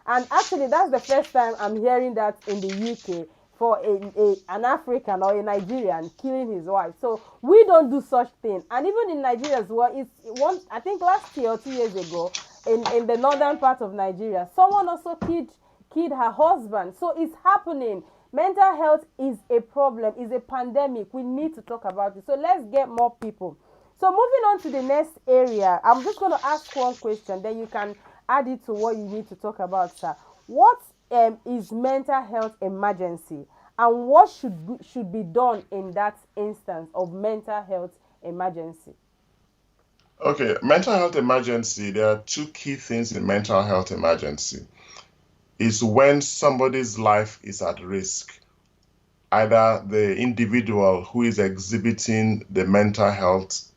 And actually, that's the first time I'm hearing that in the UK for an African or a Nigerian killing his wife. So we don't do such thing. And even in Nigeria as well, it's one, I think last year or 2 years ago, in the northern part of Nigeria, someone also killed her husband. So it's happening. Mental health is a problem, is a pandemic. We need to talk about it. So let's get more people. So moving on to the next area, I'm just going to ask one question, then you can add it to what you need to talk about, sir. What is mental health emergency, and what should be done in that instance of mental health emergency? Okay, mental health emergency, there are two key things in mental health emergency. Is when somebody's life is at risk, either the individual who is exhibiting the mental health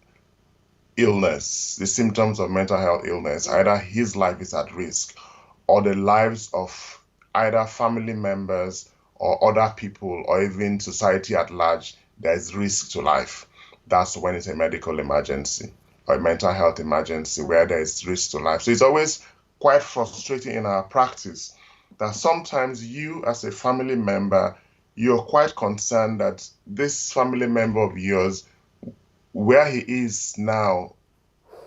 illness, the symptoms of mental health illness, either his life is at risk, or the lives of either family members or other people, or even society at large, there is risk to life. That's when it's a medical emergency or a mental health emergency where there is risk to life. So it's always quite frustrating in our practice that sometimes you, as a family member, you're quite concerned that this family member of yours, where he is now,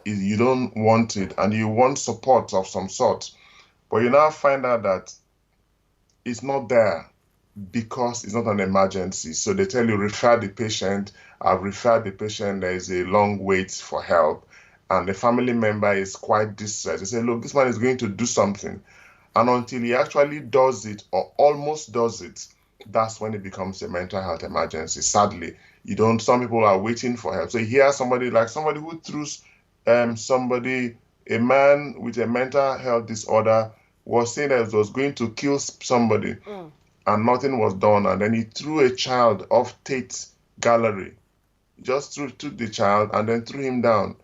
you don't want it and you want support of some sort. But you now find out that it's not there because it's not an emergency. So they tell you, refer the patient. I've referred the patient. There is a long wait for help. And the family member is quite distressed. They say, look, this man is going to do something. And until he actually does it or almost does it, that's when it becomes a mental health emergency. Sadly, some people are waiting for help. So you hear somebody who threw somebody, a man with a mental health disorder, was saying that he was going to kill somebody and nothing was done. And then he threw a child off Tate Gallery. He just took the child and then threw him down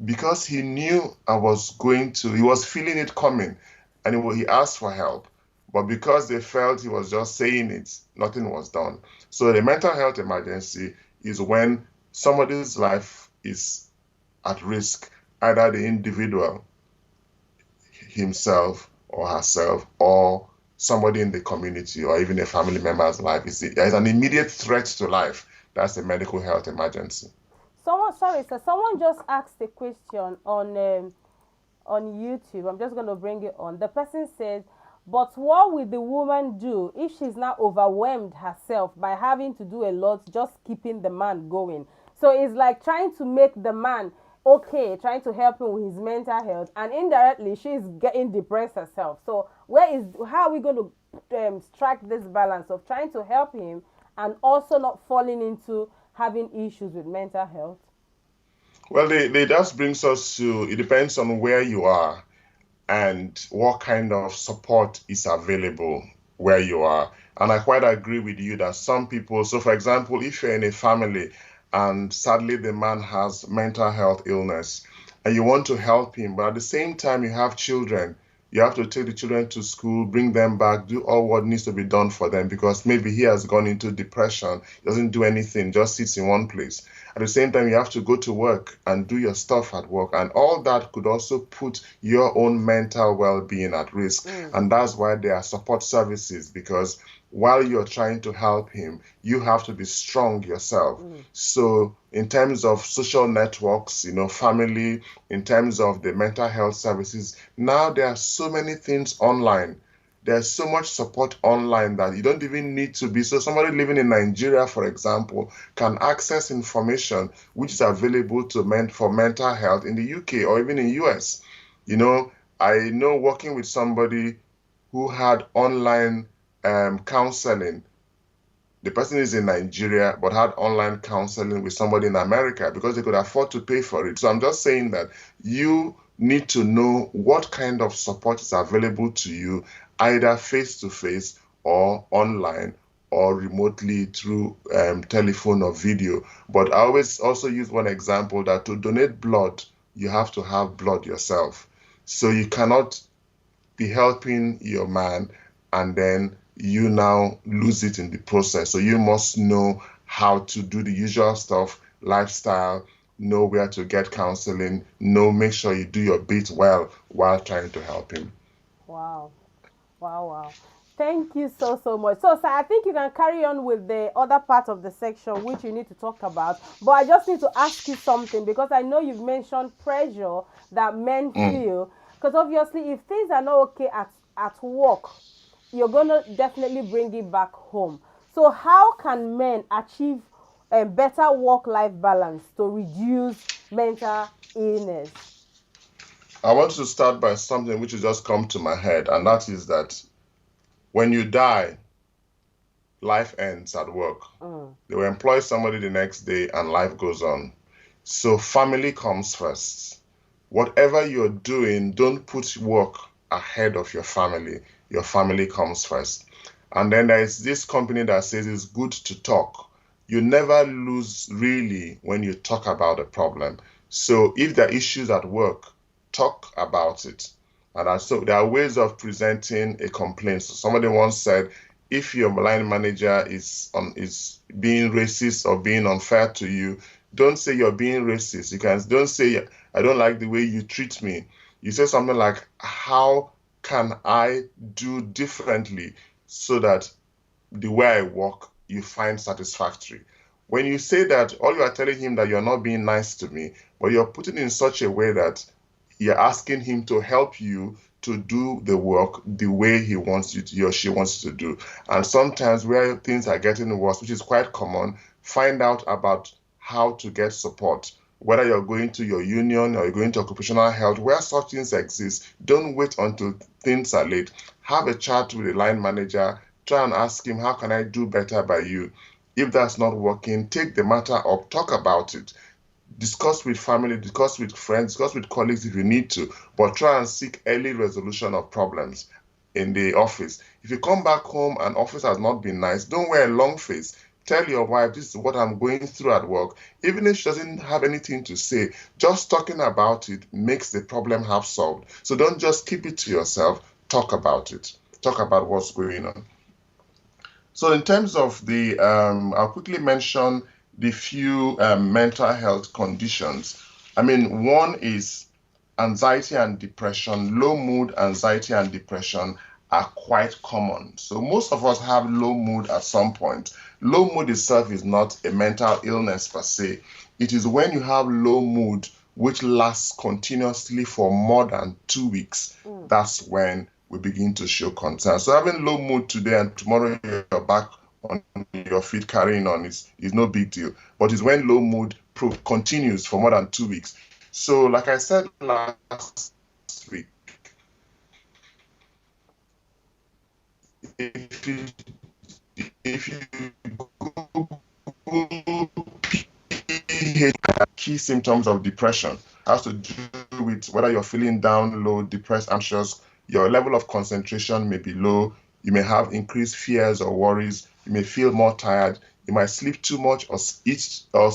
because he knew he was feeling it coming. And he asked for help. But because they felt he was just saying it, nothing was done. So the mental health emergency is when somebody's life is at risk, either the individual himself or herself, or somebody in the community, or even a family member's life. There is an immediate threat to life. That's a medical health emergency. Someone just asked a question on YouTube. I'm just going to bring it on. The person says, but what will the woman do if she's not overwhelmed herself by having to do a lot, just keeping the man going? So it's like trying to make the man okay, trying to help him with his mental health, and indirectly she's getting depressed herself. So how are we going to strike this balance of trying to help him and also not falling into having issues with mental health? Well, they just brings us to, it depends on where you are and what kind of support is available where you are. And I quite agree with you that some people, so for example, if you're in a family and sadly the man has mental health illness and you want to help him, but at the same time you have children, you have to take the children to school, bring them back, do all what needs to be done for them because maybe he has gone into depression, doesn't do anything, just sits in one place. At the same time, you have to go to work and do your stuff at work. And all that could also put your own mental well-being at risk. And that's why there are support services, because while you're trying to help him, you have to be strong yourself. So in terms of social networks, family, in terms of the mental health services, now there are so many things online. There's so much support online that you don't even need to be. So somebody living in Nigeria, for example, can access information which is available for mental health in the UK or even in US. I know working with somebody who had online counseling. The person is in Nigeria but had online counseling with somebody in America because they could afford to pay for it. So I'm just saying that you need to know what kind of support is available to you, either face-to-face or online or remotely through telephone or video. But I always also use one example that to donate blood you have to have blood yourself. So you cannot be helping your man and then you now lose it in the process. So you must know how to do the usual stuff, lifestyle, know where to get counseling, make sure you do your bit well while trying to help him. Wow. Wow, wow. Thank you so, so much. So, sir, I think you can carry on with the other part of the section which you need to talk about. But I just need to ask you something because I know you've mentioned pressure that men Mm. feel. Because obviously, if things are not okay at work, you're going to definitely bring it back home. So, how can men achieve a better work life balance to reduce mental illness? I want to start by something which has just come to my head, and that is that when you die, life ends at work. Mm. They will employ somebody the next day and life goes on. So family comes first. Whatever you're doing, don't put work ahead of your family. Your family comes first. And then there is this company that says it's good to talk. You never lose really when you talk about a problem. So if there are issues at work, talk about it. And so there are ways of presenting a complaint. So somebody once said, if your line manager is being racist or being unfair to you, don't say you're being racist. Don't say I don't like the way you treat me. You say something like, how can I do differently so that the way I work you find satisfactory? When you say that, all you are telling him that you're not being nice to me, but you're putting it in such a way that you're asking him to help you to do the work the way he or she wants you to do. And sometimes where things are getting worse, which is quite common, find out about how to get support. Whether you're going to your union or you're going to occupational health, where such things exist, don't wait until things are late. Have a chat with the line manager. Try and ask him, how can I do better by you? If that's not working, take the matter up, talk about it. Discuss with family, discuss with friends, discuss with colleagues if you need to, but try and seek early resolution of problems in the office. If you come back home and office has not been nice, don't wear a long face. Tell your wife, this is what I'm going through at work. Even if she doesn't have anything to say, just talking about it makes the problem half solved. So don't just keep it to yourself, talk about it. Talk about what's going on. So in terms of I'll quickly mention the few mental health conditions. I mean, one is anxiety and depression. Low mood, anxiety and depression are quite common. So most of us have low mood at some point. Low mood itself is not a mental illness per se. It is when you have low mood which lasts continuously for more than 2 weeks. That's when we begin to show concern. So having low mood today and tomorrow you're back on your feet carrying on is no big deal. But it's when low mood continues for more than 2 weeks. So like I said last week, if you Google key symptoms of depression, has to do with whether you're feeling down, low, depressed, anxious, your level of concentration may be low, you may have increased fears or worries, you may feel more tired, you might sleep too much or eat or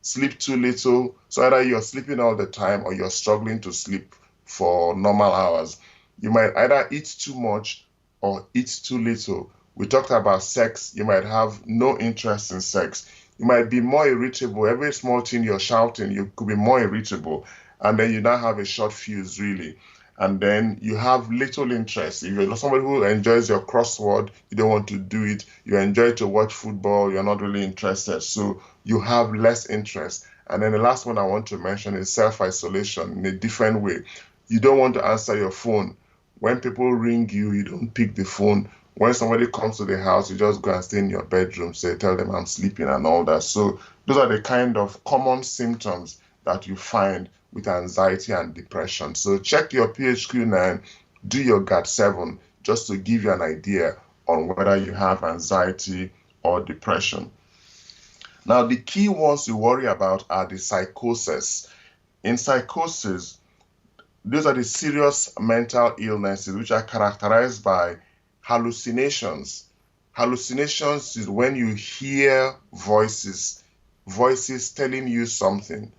sleep too little. So either you're sleeping all the time or you're struggling to sleep for normal hours. You might either eat too much or eat too little. We talked about sex. You might have no interest in sex. You might be more irritable. Every small thing you're shouting, you could be more irritable. And then you now have a short fuse, really. And then you have little interest. If you're somebody who enjoys your crossword, you don't want to do it. You enjoy to watch football, you're not really interested. So you have less interest. And then the last one I want to mention is self-isolation in a different way. You don't want to answer your phone. When people ring you, you don't pick the phone. When somebody comes to the house, you just go and stay in your bedroom, tell them I'm sleeping and all that. So those are the kind of common symptoms that you find with anxiety and depression. So check your PHQ-9, do your GAT-7, just to give you an idea on whether you have anxiety or depression. Now, the key ones you worry about are the psychosis. In psychosis, those are the serious mental illnesses which are characterized by hallucinations. Hallucinations is when you hear voices telling you something.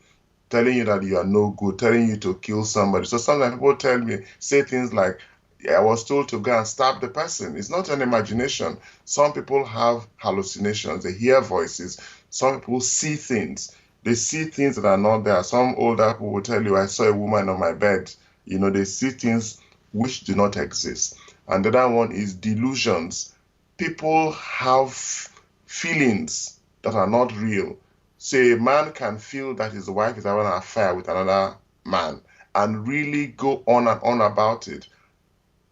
telling you that you are no good, telling you to kill somebody. So sometimes people say things like, yeah, I was told to go and stab the person. It's not an imagination. Some people have hallucinations. They hear voices. Some people see things. They see things that are not there. Some older people will tell you, I saw a woman on my bed. They see things which do not exist. And the other one is delusions. People have feelings that are not real. So a man can feel that his wife is having an affair with another man and really go on and on about it.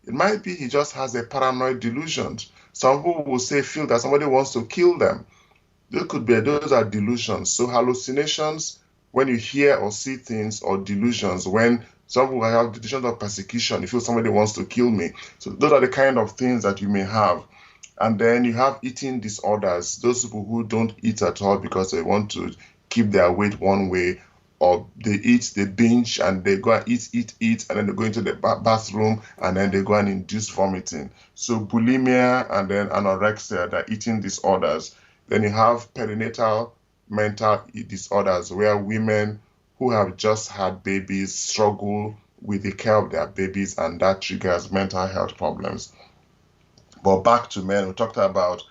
It might be he just has a paranoid delusion. Some people will feel that somebody wants to kill them. Those are delusions. So hallucinations, when you hear or see things, or delusions, when some people have delusions of persecution, you feel somebody wants to kill me. So those are the kind of things that you may have. And then you have eating disorders. Those people who don't eat at all because they want to keep their weight one way, or they binge, and they go and eat, and then they go into the bathroom, and then they go and induce vomiting. So bulimia and then anorexia, they're eating disorders. Then you have perinatal mental disorders, where women who have just had babies struggle with the care of their babies, and that triggers mental health problems. But back to men, we talked about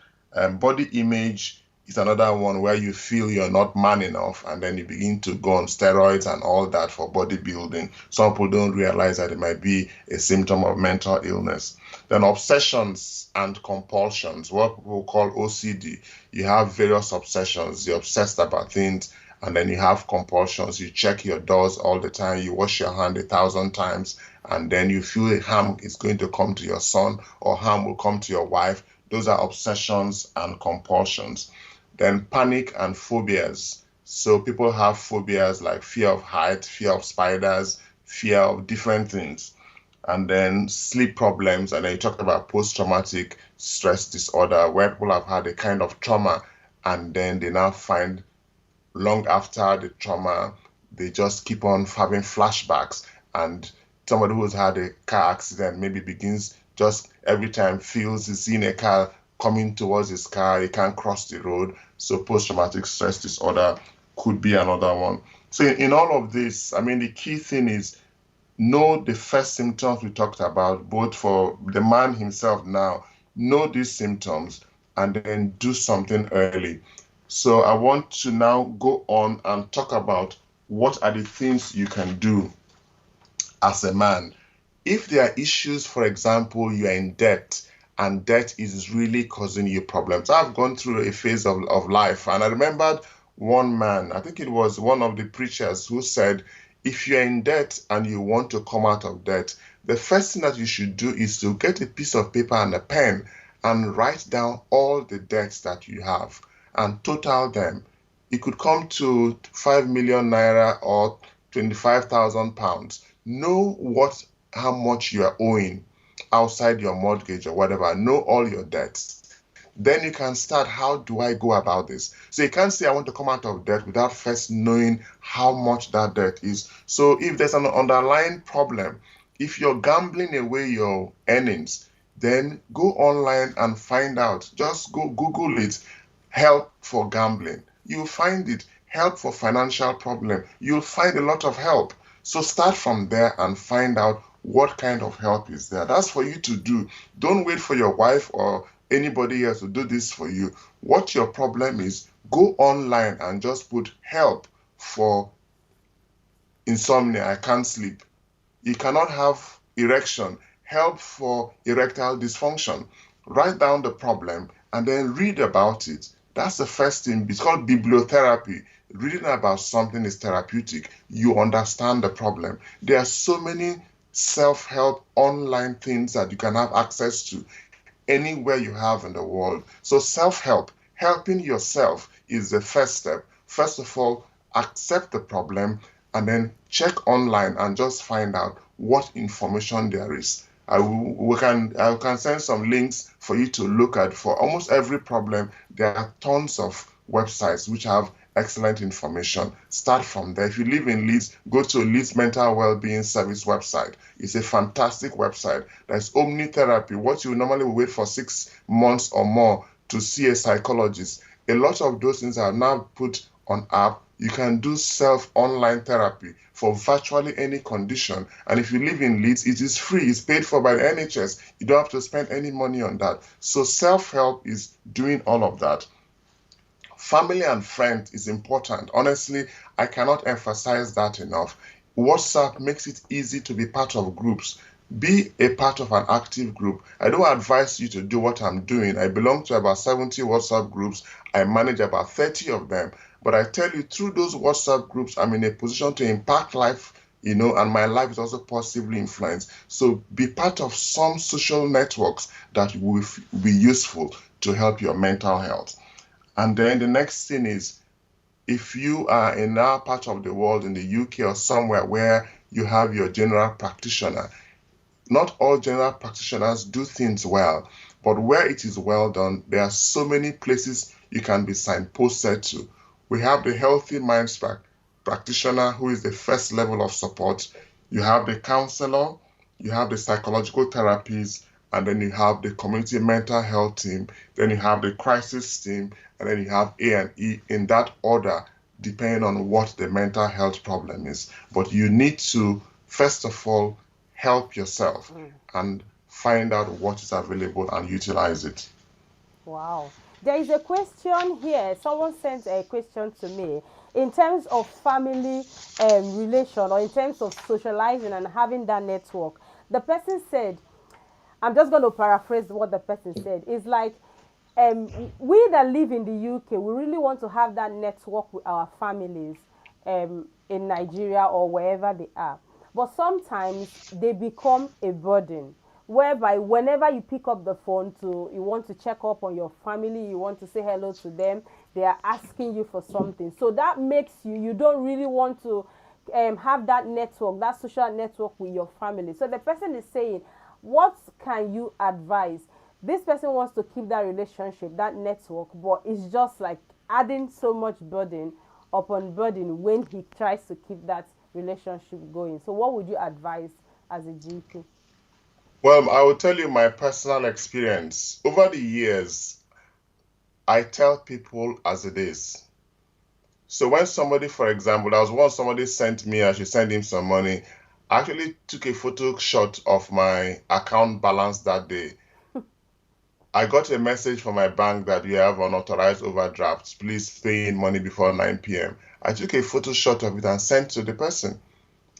body image is another one, where you feel you're not man enough, and then you begin to go on steroids and all that for bodybuilding. Some people don't realize that it might be a symptom of mental illness. Then obsessions and compulsions, what people call OCD. You have various obsessions. You're obsessed about things, and then you have compulsions. You check your doors all the time. You wash your hand 1,000 times, and then you feel a harm is going to come to your son, or harm will come to your wife. Those are obsessions and compulsions. Then panic and phobias. So people have phobias like fear of height, fear of spiders, fear of different things. And then sleep problems. And then you talked about post-traumatic stress disorder, where people have had a kind of trauma, and then they now find long after the trauma, they just keep on having flashbacks. And somebody who's had a car accident maybe begins just every time feels he's seeing a car coming towards his car, he can't cross the road. So post-traumatic stress disorder could be another one. So in all of this, the key thing is know the first symptoms we talked about, both for the man himself now, know these symptoms, and then do something early. So I want to now go on and talk about what are the things you can do as a man. If there are issues, for example, you are in debt, and debt is really causing you problems. I've gone through a phase of life, and I remembered one man, I think it was one of the preachers, who said, if you're in debt and you want to come out of debt, the first thing that you should do is to get a piece of paper and a pen and write down all the debts that you have and total them. It could come to 5 million naira or 25,000 pounds. Know how much you are owing outside your mortgage or whatever. Know all your debts. Then you can start, how do I go about this? So you can't say I want to come out of debt without first knowing how much that debt is. So if there's an underlying problem, if you're gambling away your earnings, then go online and find out. Just go Google it, help for gambling. You'll find it. Help for financial problem. You'll find a lot of help. So start from there and find out what kind of help is there. That's for you to do. Don't wait for your wife or anybody else to do this for you. What your problem is, go online and just put help for insomnia, I can't sleep. You cannot have erection, help for erectile dysfunction. Write down the problem and then read about it. That's the first thing. It's called bibliotherapy. Reading about something is therapeutic. You understand the problem. There are so many self-help online things that you can have access to anywhere you have in the world. So self-help, helping yourself, is the first step. First of all, accept the problem and then check online and just find out what information there is. I can send some links for you to look at. For almost every problem, there are tons of websites which have excellent information. Start from there. If you live in Leeds, go to Leeds Mental Wellbeing Service website. It's a fantastic website. There's omnitherapy, what you normally wait for 6 months or more to see a psychologist. A lot of those things are now put on app. You can do self-online therapy for virtually any condition. And if you live in Leeds, it is free. It's paid for by the NHS. You don't have to spend any money on that. So self-help is doing all of that. Family and friends is important. Honestly, I cannot emphasize that enough. WhatsApp makes it easy to be part of groups. Be a part of an active group. I don't advise you to do what I'm doing. I belong to about 70 WhatsApp groups. I manage about 30 of them. But I tell you, through those WhatsApp groups, I'm in a position to impact life, and my life is also positively influenced. So be part of some social networks that will be useful to help your mental health. And then the next thing is, if you are in our part of the world, in the UK or somewhere where you have your general practitioner, not all general practitioners do things well, but where it is well done, there are so many places you can be signposted to. We have the Healthy Minds practitioner, who is the first level of support. You have the counselor, you have the psychological therapies, and then you have the community mental health team, then you have the crisis team, and then you have A&E, in that order, depending on what the mental health problem is. But you need to, first of all, help yourself and find out what is available and utilize it. Wow. There is a question here. Someone sent a question to me in terms of family relation, or in terms of socializing and having that network. The person said, I'm just going to paraphrase what the person said. It's like, we that live in the UK, we really want to have that network with our families in Nigeria or wherever they are. But sometimes they become a burden, whereby whenever you pick up the phone to, you want to check up on your family, you want to say hello to them, they are asking you for something. So that makes you don't really want to have that network, that social network with your family. So the person is saying, what can you advise? This person wants to keep that relationship, that network, but it's just like adding so much burden upon burden when he tries to keep that relationship going. So what would you advise as a GP? Well, I will tell you my personal experience. Over the years, I tell people as it is. So when somebody, for example, there was once somebody sent me, I should send him some money. I actually took a photo shot of my account balance that day. I got a message from my bank that you have unauthorized overdrafts. Please pay in money before 9 p.m. I took a photo shot of it and sent to the person.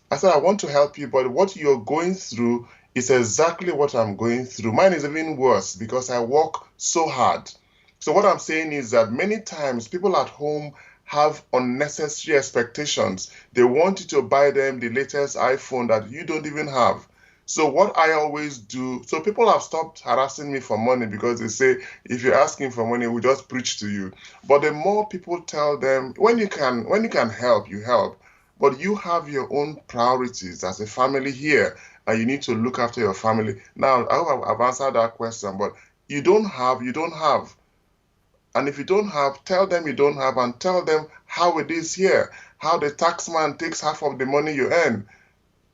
I said, I want to help you, but what you're going through is exactly what I'm going through. Mine is even worse because I work so hard. So what I'm saying is that many times people at home have unnecessary expectations. They want you to buy them the latest iPhone that you don't even have. So what I always do, so people have stopped harassing me for money because they say, if you're asking for money, we just preach to you. But the more people tell them, when you can help, you help. But you have your own priorities as a family here, and you need to look after your family. Now, I hope I've answered that question, but you don't have. And if you don't have, tell them you don't have and tell them how it is here, how the taxman takes half of the money you earn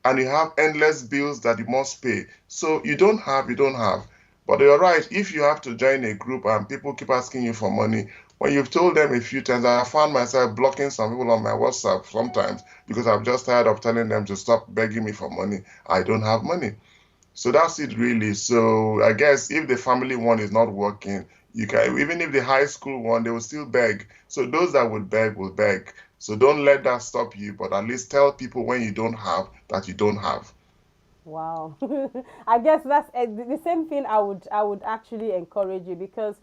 and you have endless bills that you must pay. So you don't have, you don't have. But you're right, if you have to join a group and people keep asking you for money, when you've told them a few times, I found myself blocking some people on my WhatsApp sometimes because I'm just tired of telling them to stop begging me for money. I don't have money. So that's it really. So I guess if the family one is not working, you can, even if the high school one, they will still beg. So those that would beg will beg. So don't let that stop you, but at least tell people when you don't have that you don't have. Wow. I guess that's the same thing I would actually encourage you, because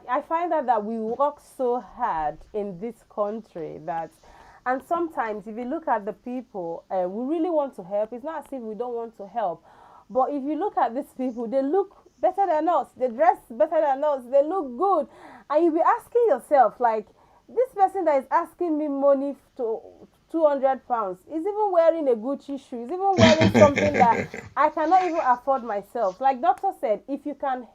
I find that we work so hard in this country that, and sometimes if you look at the people, we really want to help. It's not as if we don't want to help, but if you look at these people, they look better than us, they dress better than us, they look good, and you'll be asking yourself like, this person that is asking me money to 200 pounds is even wearing a Gucci shoe, is even wearing something that I cannot even afford myself. Like doctor said, if you can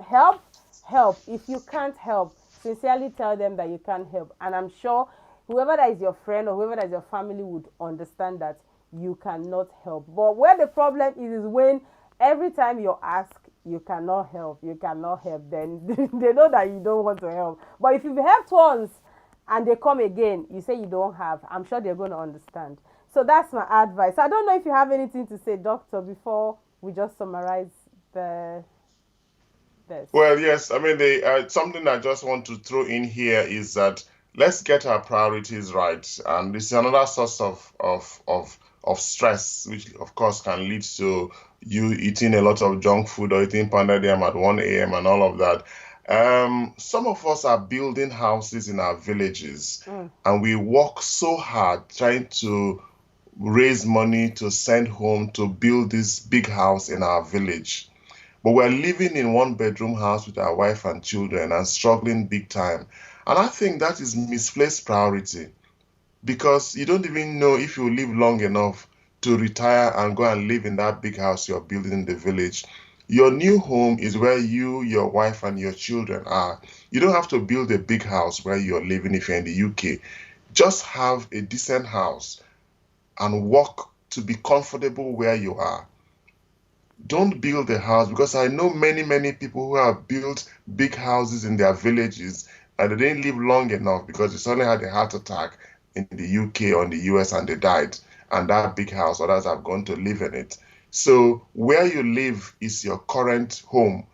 help, help. If you can't help, sincerely tell them that you can't help. And I'm sure whoever that is your friend or whoever that is your family would understand that you cannot help. But where the problem is when every time you ask, you cannot help, then they know that you don't want to help. But if you've helped once and they come again, you say you don't have, I'm sure they're going to understand. So that's my advice. I don't know if you have anything to say, doctor, before we just summarize the this. Well, yes. I mean, something I just want to throw in here is that let's get our priorities right, and this is another source of stress, which of course can lead to you eating a lot of junk food or eating pounded yam at 1 a.m. and all of that. Some of us are building houses in our villages, and we work so hard trying to raise money to send home to build this big house in our village. But we're living in one-bedroom house with our wife and children and struggling big time. And I think that is misplaced priority, because you don't even know if you live long enough to retire and go and live in that big house you're building in the village. Your new home is where you, your wife, and your children are. You don't have to build a big house where you're living if you're in the UK. Just have a decent house and work to be comfortable where you are. Don't build a house, because I know many people who have built big houses in their villages and they didn't live long enough because they suddenly had a heart attack in the UK or in the US and they died. And that big house, others have gone to live in it. So where you live is your current home.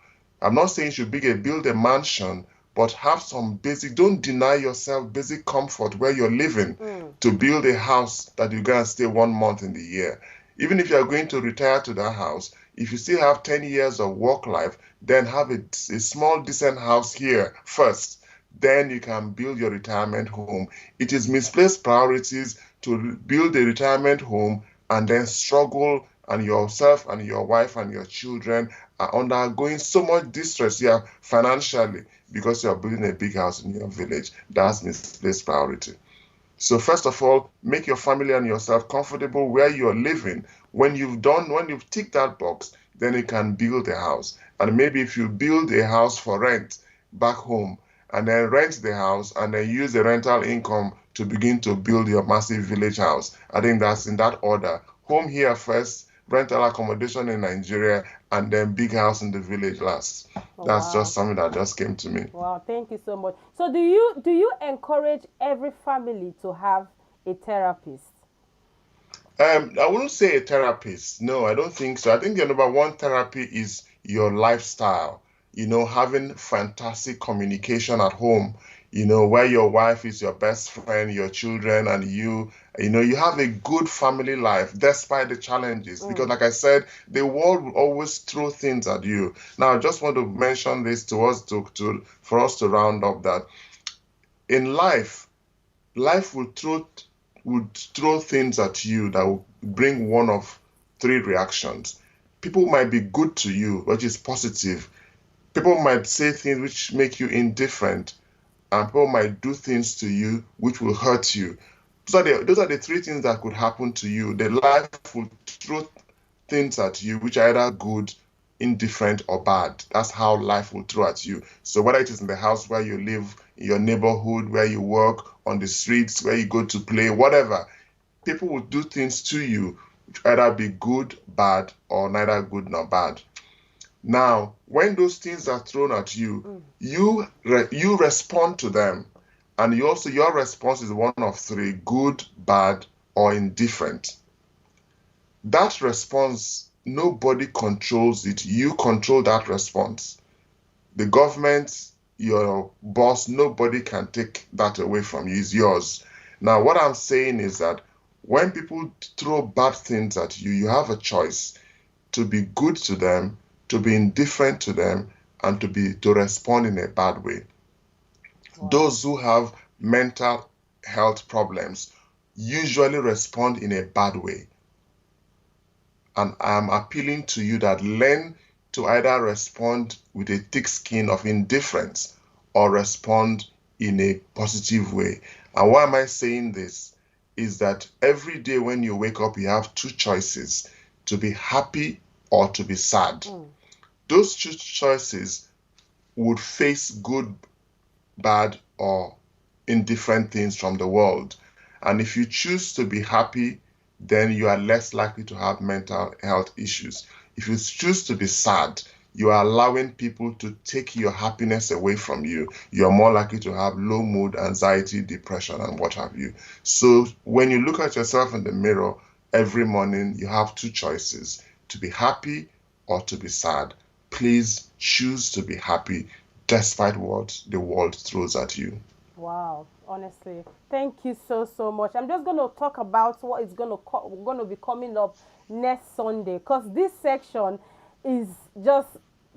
I'm not saying you should build a mansion, but have some basic, don't deny yourself basic comfort where you're living to build a house that you can stay 1 month in the year. Even if you're going to retire to that house, if you still have 10 years of work life, then have a small, decent house here first. Then you can build your retirement home. It is misplaced priorities to build a retirement home and then struggle, and yourself and your wife and your children are undergoing so much distress here financially because you're building a big house in your village. That's misplaced priority. So first of all, make your family and yourself comfortable where you're living. When you've ticked that box, then you can build a house. And maybe if you build a house for rent back home, and then rent the house, and then use the rental income to begin to build your massive village house. I think that's in that order. Home here first, rental accommodation in Nigeria, and then big house in the village last. Oh, That's wow. just something that just came to me. Wow, thank you so much. So do you encourage every family to have a therapist? I wouldn't say a therapist. No, I don't think so. I think the number one therapy is your lifestyle. Having fantastic communication at home, where your wife is your best friend, your children, and you have a good family life despite the challenges. Because like I said, the world will always throw things at you. Now, I just want to mention this for us to round up that in life would throw things at you that will bring one of three reactions. People might be good to you, which is positive. People might say things which make you indifferent, and people might do things to you which will hurt you. Those are the three things that could happen to you. The life will throw things at you which are either good, indifferent, or bad. That's how life will throw at you. So whether it is in the house where you live, in your neighborhood, where you work, on the streets, where you go to play, whatever, people will do things to you which either be good, bad, or neither good nor bad. Now, when those things are thrown at you, you respond to them. And your response is one of three: good, bad, or indifferent. That response, nobody controls it. You control that response. The government, your boss, nobody can take that away from you. It's yours. Now, what I'm saying is that when people throw bad things at you, you have a choice to be good to them, to be indifferent to them, and to respond in a bad way. Wow. Those who have mental health problems usually respond in a bad way. And I'm appealing to you that learn to either respond with a thick skin of indifference or respond in a positive way. And why am I saying this? Is that every day when you wake up, you have two choices: to be happy or to be sad. Those two choices would face good, bad, or indifferent things from the world. And if you choose to be happy, then you are less likely to have mental health issues. If you choose to be sad, you are allowing people to take your happiness away from you. You're more likely to have low mood, anxiety, depression, and what have you. So when you look at yourself in the mirror every morning, you have two choices: to be happy or to be sad. Please choose to be happy despite what the world throws at you. Wow, honestly, thank you so much. I'm just going to talk about what is going to be coming up next Sunday, because this section is just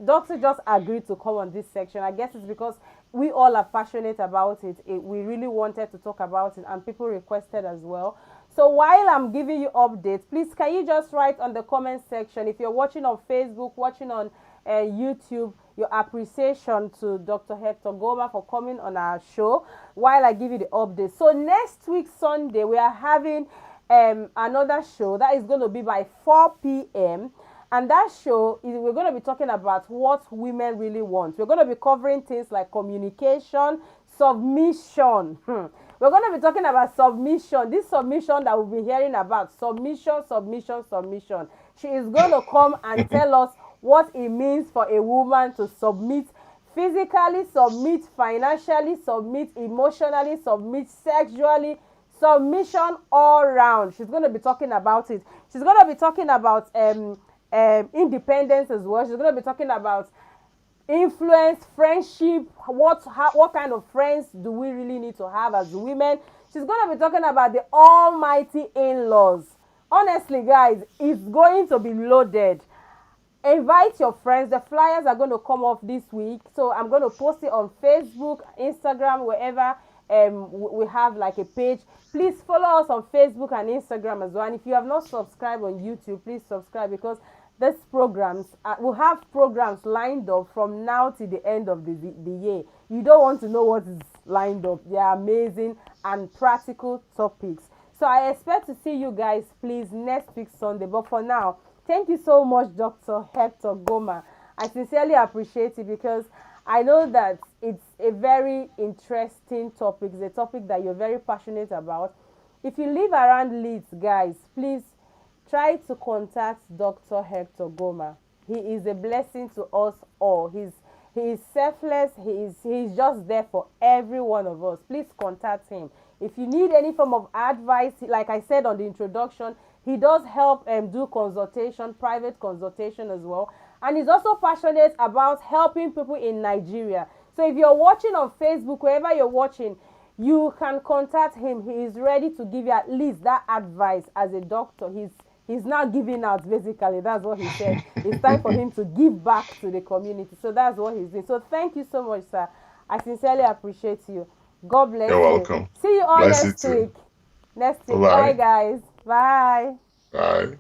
doctor just agreed to come on this section. I guess it's because we all are passionate about it. We really wanted to talk about it, and people requested as well. So while I'm giving you updates, please can you just write on the comment section if you're watching on Facebook, watching on YouTube, your appreciation to Dr. Hector-Goma for coming on our show while I give you the update. So next week Sunday we are having another show that is going to be by 4 p.m. And that show is we're going to be talking about what women really want. We're going to be covering things like communication, submission. We're going to be talking about submission. This submission that we'll be hearing about. Submission, submission, submission. She is going to come and tell us what it means for a woman to submit physically, submit financially, submit emotionally, submit sexually, submission all round. She's going to be talking about it. She's going to be talking about independence as well. She's going to be talking about influence, friendship, what kind of friends do we really need to have as women. She's going to be talking about the almighty in-laws. Honestly guys, it's going to be loaded. Invite your friends. The flyers are going to come off this week, so I'm going to post it on Facebook, Instagram, wherever we have like a page. Please follow us on Facebook and Instagram as well, and if you have not subscribed on YouTube, please subscribe, because these programs we'll have programs lined up from now to the end of the year. You don't want to know what is lined up. They are amazing and practical topics. So I expect to see you guys please next week Sunday. But for now, thank you so much, Dr. Hector-Goma. I sincerely appreciate it, because I know that it's a very interesting topic. It's a topic that you're very passionate about. If you live around Leeds, guys, please try to contact Dr. Hector-Goma. He is a blessing to us all. He is selfless. He's just there for every one of us. Please contact him. If you need any form of advice, like I said on the introduction, he does help do consultation, private consultation as well. And he's also passionate about helping people in Nigeria. So if you're watching on Facebook, wherever you're watching, you can contact him. He is ready to give you at least that advice as a doctor. He's now giving out, basically. That's what he said. It's time for him to give back to the community. So that's what he's doing. So thank you so much, sir. I sincerely appreciate you. God bless You're you. welcome. See you all Bless you next too. week. Next week. Bye, Bye. guys. Bye. Bye.